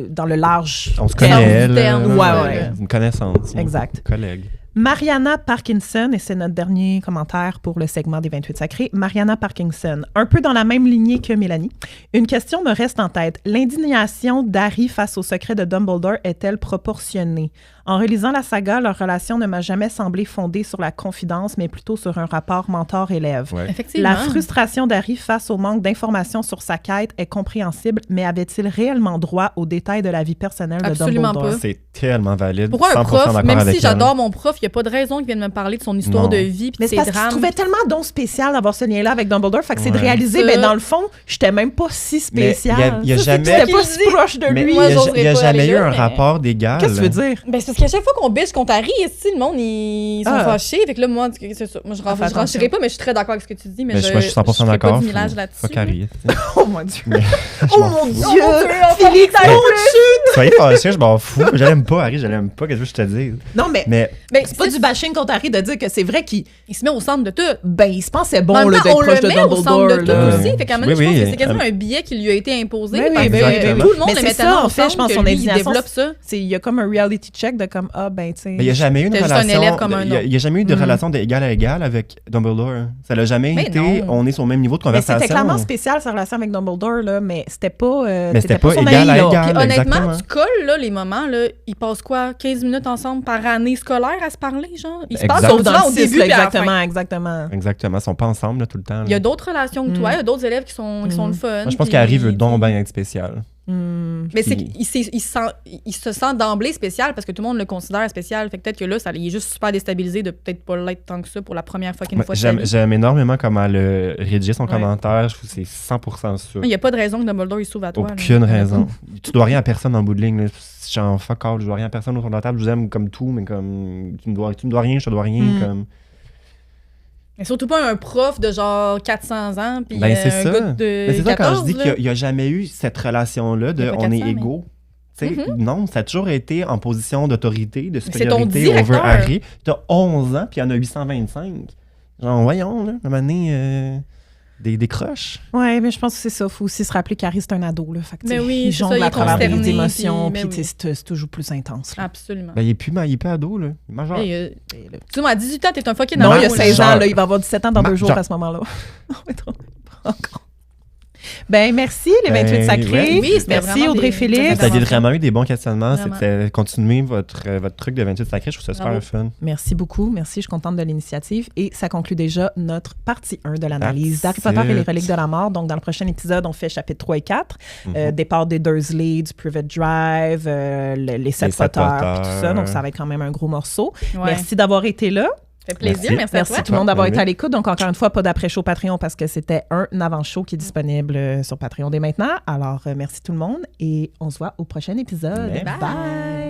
dans le large. On se connaît, elle. Ouais. Une connaissance. Exact. Collègue. Mariana Parkinson, et c'est notre dernier commentaire pour le segment des 28 sacrés. Mariana Parkinson, un peu dans la même lignée que Mélanie. Une question me reste en tête. L'indignation d'Harry face au secret de Dumbledore est-elle proportionnée? En relisant la saga, leur relation ne m'a jamais semblé fondée sur la confidence, mais plutôt sur un rapport mentor-élève. Ouais. Effectivement. La frustration d'Harry face au manque d'informations sur sa quête est compréhensible, mais avait-il réellement droit aux détails de la vie personnelle de Dumbledore? Absolument pas. C'est tellement valide. Pourquoi un prof, même si j'adore mon prof, il n'y a pas de raison qu'il vienne me parler de son histoire de vie puis de ses drames. Mais c'est parce que je trouvais tellement donc spécial d'avoir ce lien-là avec Dumbledore, fait que c'est de réaliser, mais dans le fond, j'étais même pas si spécial. Il y a jamais... J'étais pas si proche de lui. Il n'y a jamais eu un rapport d'égal. Qu'est-ce que tu veux dire? Ben, c'est parce qu'à chaque fois qu'on biche contre Harry, ici, le monde, ils sont fâchés. Fait que là, moi, c'est ça. Moi, je ne rencherai pas, mais je suis très d'accord avec ce que tu dis. Mais je suis 100% d'accord. Fuck Harry. Oh mon Dieu. Oh mon Dieu. Félix, soyez fâchés, je m'en fous. Je l'aime pas, Harry, je l'aime pas. Qu'est-ce que je te dis? Non, mais c'est pas du bashing contre Harry de dire que c'est vrai qu'il se met au centre de tout. Ben, il se pensait bon d'être proche de Dumbledore. Au centre de tout aussi. Fait qu'à un moment, je pense que c'est quasiment un billet qui lui a été imposé. Tout le monde le met tellement en fait, je pense son indignation développe ça. Il y a comme un reality check de comme ben tu sais. Mais il n'y a jamais eu une relation. Il n'y a jamais eu de relation d'égal à égal avec Dumbledore. Ça l'a jamais été. On est sur le même niveau de conversation. C'était clairement spécial sa relation avec Dumbledore là, mais c'était pas. Mais c'était pas égal à égal. Honnêtement, tu colles là les moments là, ils passent quoi 15 minutes ensemble par année scolaire à se parler, genre. Ils se Exact. passent Sauf au dans le au 6, début, puis à la fin. exactement. Exactement. Ils sont pas ensemble là, tout le temps. Il y a d'autres relations que toi, il y a d'autres élèves qui sont le fun. Moi, je pense puis- qu'Harry veut donc bien être spécial. Mais c'est qu'il se sent d'emblée spécial parce que tout le monde le considère spécial. Fait que peut-être que là, il est juste super déstabilisé de peut-être pas l'être tant que ça pour la première fucking fois de sa vie. J'aime énormément comment elle a rédigé son commentaire. Je trouve que c'est 100% sûr. Il n'y a pas de raison que Dumbledore il s'ouvre à toi. Aucune là. raison. Tu dois rien à personne en bout de ligne. Là. Je suis en fuck all, je dois rien à personne autour de la table. Je vous aime comme tout, mais comme tu me dois rien, je te dois rien. Comme... Mais surtout pas un prof de genre 400 ans puis Ben, c'est un ça. gars de Mais c'est 14, ça quand je dis là. qu'il n'y a jamais eu cette relation-là de Il y a pas on est 400, égaux. Tu sais, non, ça a toujours été en position d'autorité, de c'est ton supériorité directeur. over Harry. T'as 11 ans, puis il y en a 825. Genre, voyons, là, à un moment donné, des croches. Oui, mais je pense que c'est ça. Il faut aussi se rappeler qu'Harry, c'est un ado. Là. Fait que, Mais oui, il c'est ça, jongle il est à travers consterné, des émotions, puis- puis mais oui. c'est toujours plus intense. Là. Absolument. Ben, il est plus ado, là. Il est majeur. Hey, tu vois, à 18 ans, t'es un fucking Non, ado, il y a là. 16 ans. Genre. Là, il va avoir 17 ans dans 2 jours Genre. à ce moment-là. Non, mais trop. Encore. Ben, merci, les 28 sacrés. ouais. Oui, c'était merci, vraiment Audrey-Philippe. Vous avez vraiment eu des bons questionnements. Vraiment. C'était continuer votre truc de 28 sacrés. Je trouve ça super Bravo. fun. Merci beaucoup. Merci, je suis contente de l'initiative. Et ça conclut déjà notre partie 1 de l'analyse That's d'Harry Potter et les it. reliques de la mort. Donc, dans le prochain épisode, on fait chapitre 3 et 4. Départ des Dursley, du Private Drive, les 7 sept Potter, Potter. puis tout ça. Donc, ça va être quand même un gros morceau. Ouais. Merci d'avoir été là. Ça fait plaisir, Merci. merci à Merci toi. tout le monde d'avoir Oui. été à l'écoute. Donc, encore une fois, pas d'après-show Patreon parce que c'était un avant-show qui est disponible sur Patreon dès maintenant. Alors, merci tout le monde et on se voit au prochain épisode. Bye. Bye.